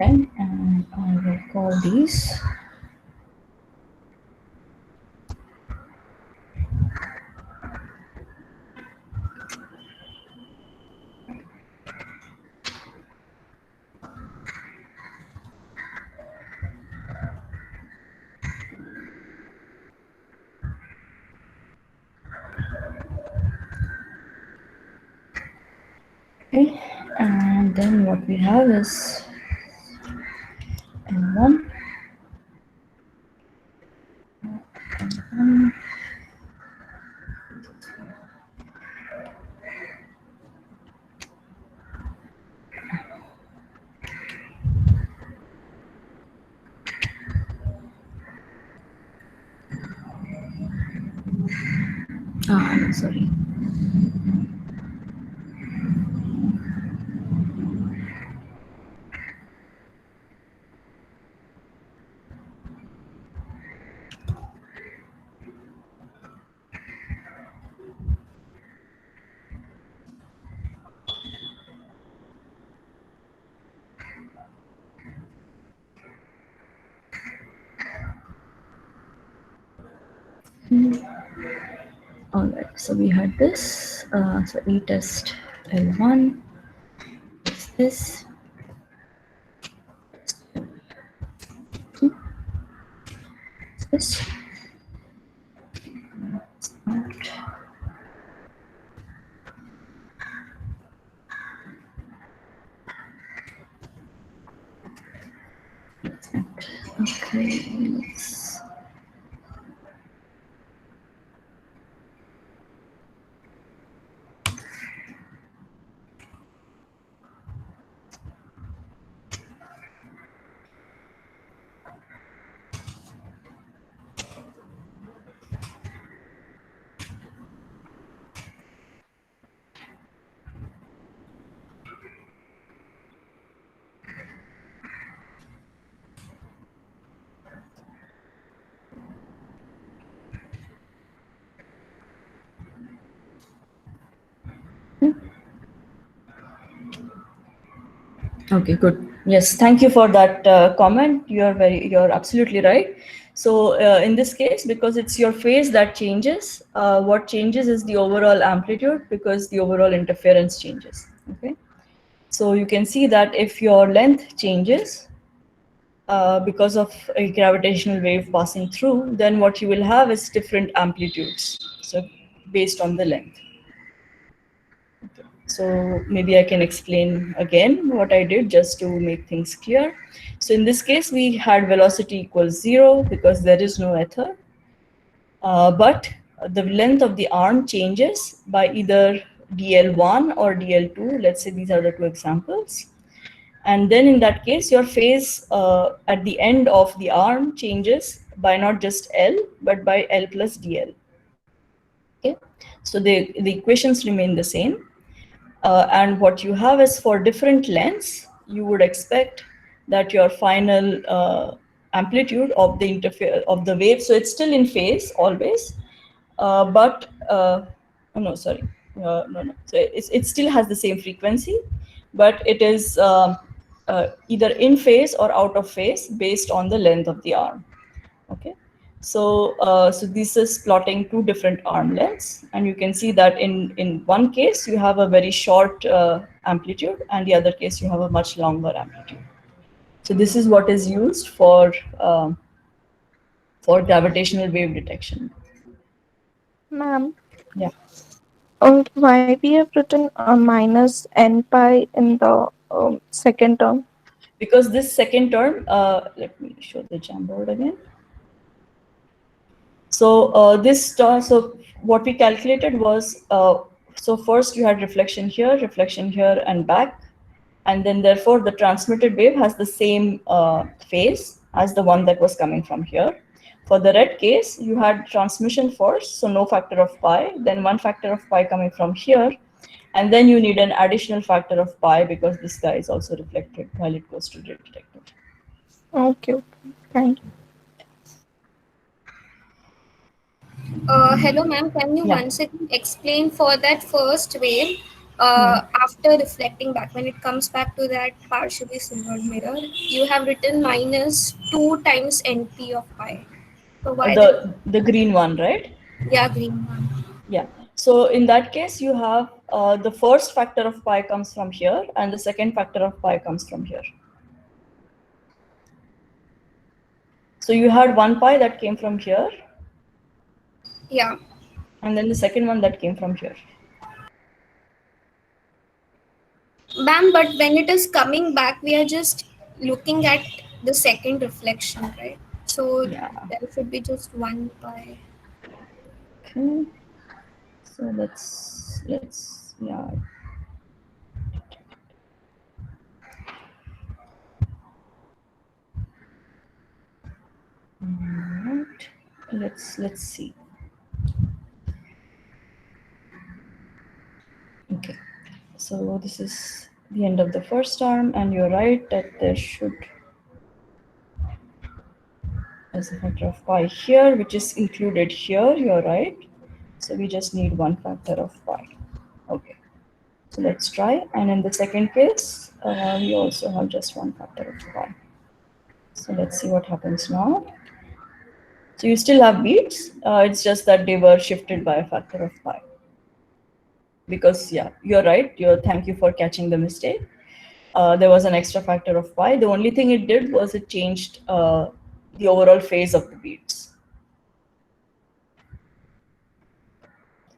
And I will call these okay, and then what we have is N1, N1, sorry. All right, so we had this. So E test L1 is this. This. It's not. Okay, let's. Okay, good. Yes, thank you for that comment. You're absolutely right. So in this case, because it's your phase that changes, what changes is the overall amplitude because the overall interference changes. Okay, so you can see that if your length changes because of a gravitational wave passing through, then what you will have is different amplitudes. So based on the length. So maybe I can explain again what I did just to make things clear. So in this case, we had velocity equals 0 because there is no ether. But the length of the arm changes by either DL1 or DL2. Let's say these are the two examples. And then in that case, your phase at the end of the arm changes by not just L, but by L plus DL. Okay, so the equations remain the same. And what you have is for different lengths, you would expect that your final amplitude of the wave, so it's still in phase always, but oh no, sorry, no, no. So it still has the same frequency, but it is either in phase or out of phase based on the length of the arm. Okay. So, so this is plotting two different arm lengths, and you can see that in one case you have a very short amplitude, and the other case you have a much longer amplitude. So this is what is used for gravitational wave detection. Ma'am, Yeah. why we have written a minus n pi in the second term? Because this second term, let me show the Jamboard again. So so what we calculated was, so first you had reflection here, and back. And then therefore the transmitted wave has the same phase as the one that was coming from here. For the red case, you had transmission first, so no factor of pi, then one factor of pi coming from here, and then you need an additional factor of pi because this guy is also reflected while it goes to the detector. Okay, okay. Thank you. Hello, ma'am. Can you Yeah. once again explain for that first wave after reflecting back, when it comes back to that partially silvered mirror, you have written minus 2 times NP of pi. So why The green one, right? yeah, green one. Yeah. So in that case, you have the first factor of pi comes from here, and the second factor of pi comes from here. So you had one pi that came from here, Yeah. and then the second one that came from here. Ma'am, but when it is coming back, we are just looking at the second reflection, right? So Yeah. there should be just one pi. Okay. So let's yeah. Alright. Let's see. Okay. So this is the end of the first term, and you're right that there should there's a factor of pi here, which is included here. You're right. So we just need one factor of pi. Okay. So let's try. And in the second case, we also have just one factor of pi. So let's see what happens now. So you still have beats. It's just that they were shifted by a factor of pi. Because yeah, you're right. Thank you for catching the mistake. There was an extra factor of pi. The only thing it did was it changed the overall phase of the beats.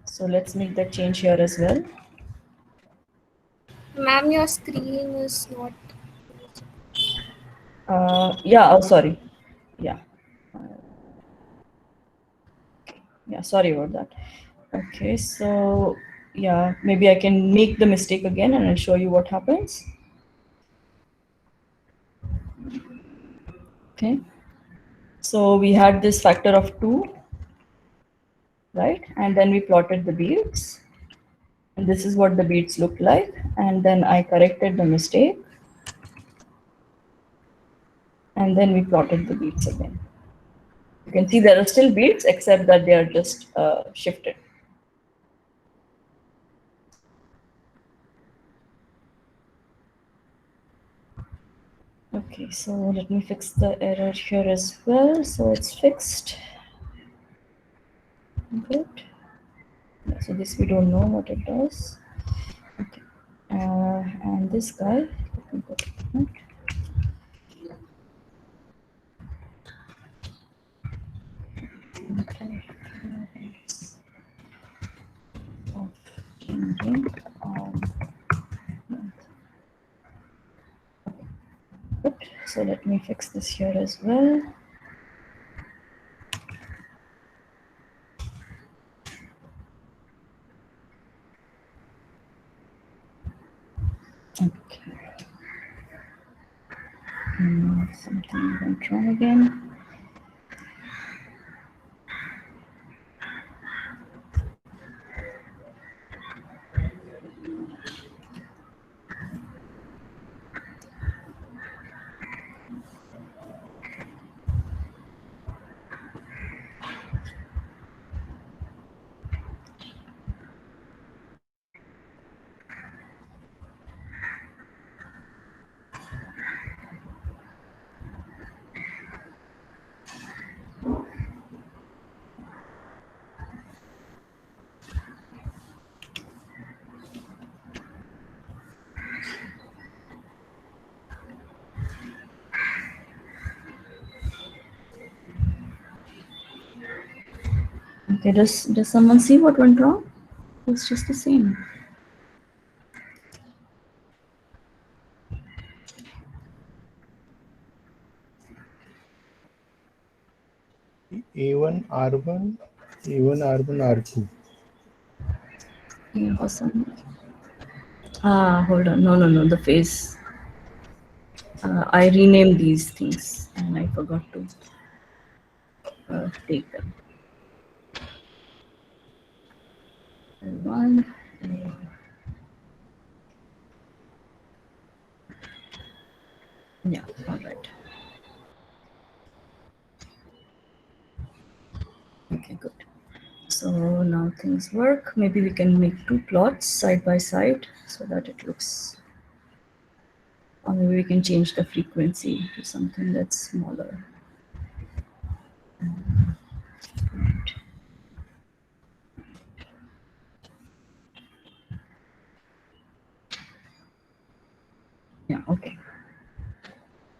So let's make that change here as well. Ma'am, your screen is not. Yeah, oh, sorry. Yeah. Yeah, sorry about that. Okay, so yeah, maybe I can make the mistake again and I'll show you what happens. Okay. So we had this factor of 2, right? And then we plotted the beats. And this is what the beats look like. And then I corrected the mistake. And then we plotted the beats again. You can see there are still beats, except that they are just shifted. Okay, so let me fix the error here as well. So it's fixed. Good. Yeah, so this we don't know what it does. Okay. And this guy, let me go to it. Okay. Changing. Good. So let me fix this here as well. Okay. Something went wrong again. Okay, does someone see what went wrong? It's just the same. A1 R1, A1 R1 R2. Yeah, awesome. Hold on. No, the phase. I renamed these things and I forgot to. table. L1. Yeah, all right. Okay, good. So now things work. Maybe we can make two plots side by side so that it looks, or maybe we can change the frequency to something that's smaller. Right. Yeah, okay.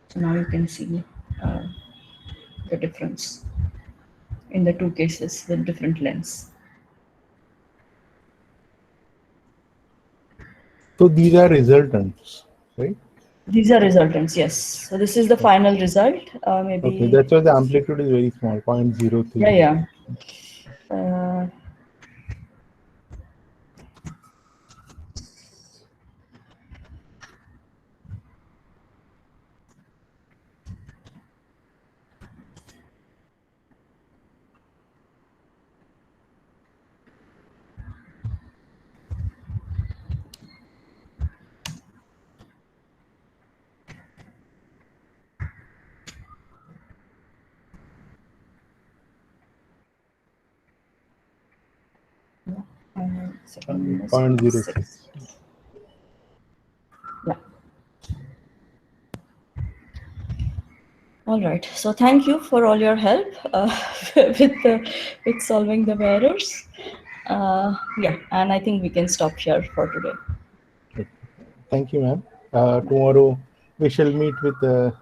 So now you can see the difference in the two cases with different lengths. So these are resultants, right? These are resultants, yes. So this is the final result. Maybe. Okay, that's why the amplitude is very small, 0.03. Yeah, yeah. Second 0.06. Yeah. All right. So thank you for all your help with solving the errors. Yeah, and I think we can stop here for today. Okay. Thank you, ma'am. Tomorrow we shall meet with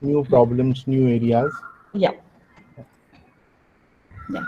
new problems, new areas. Yeah. Yeah.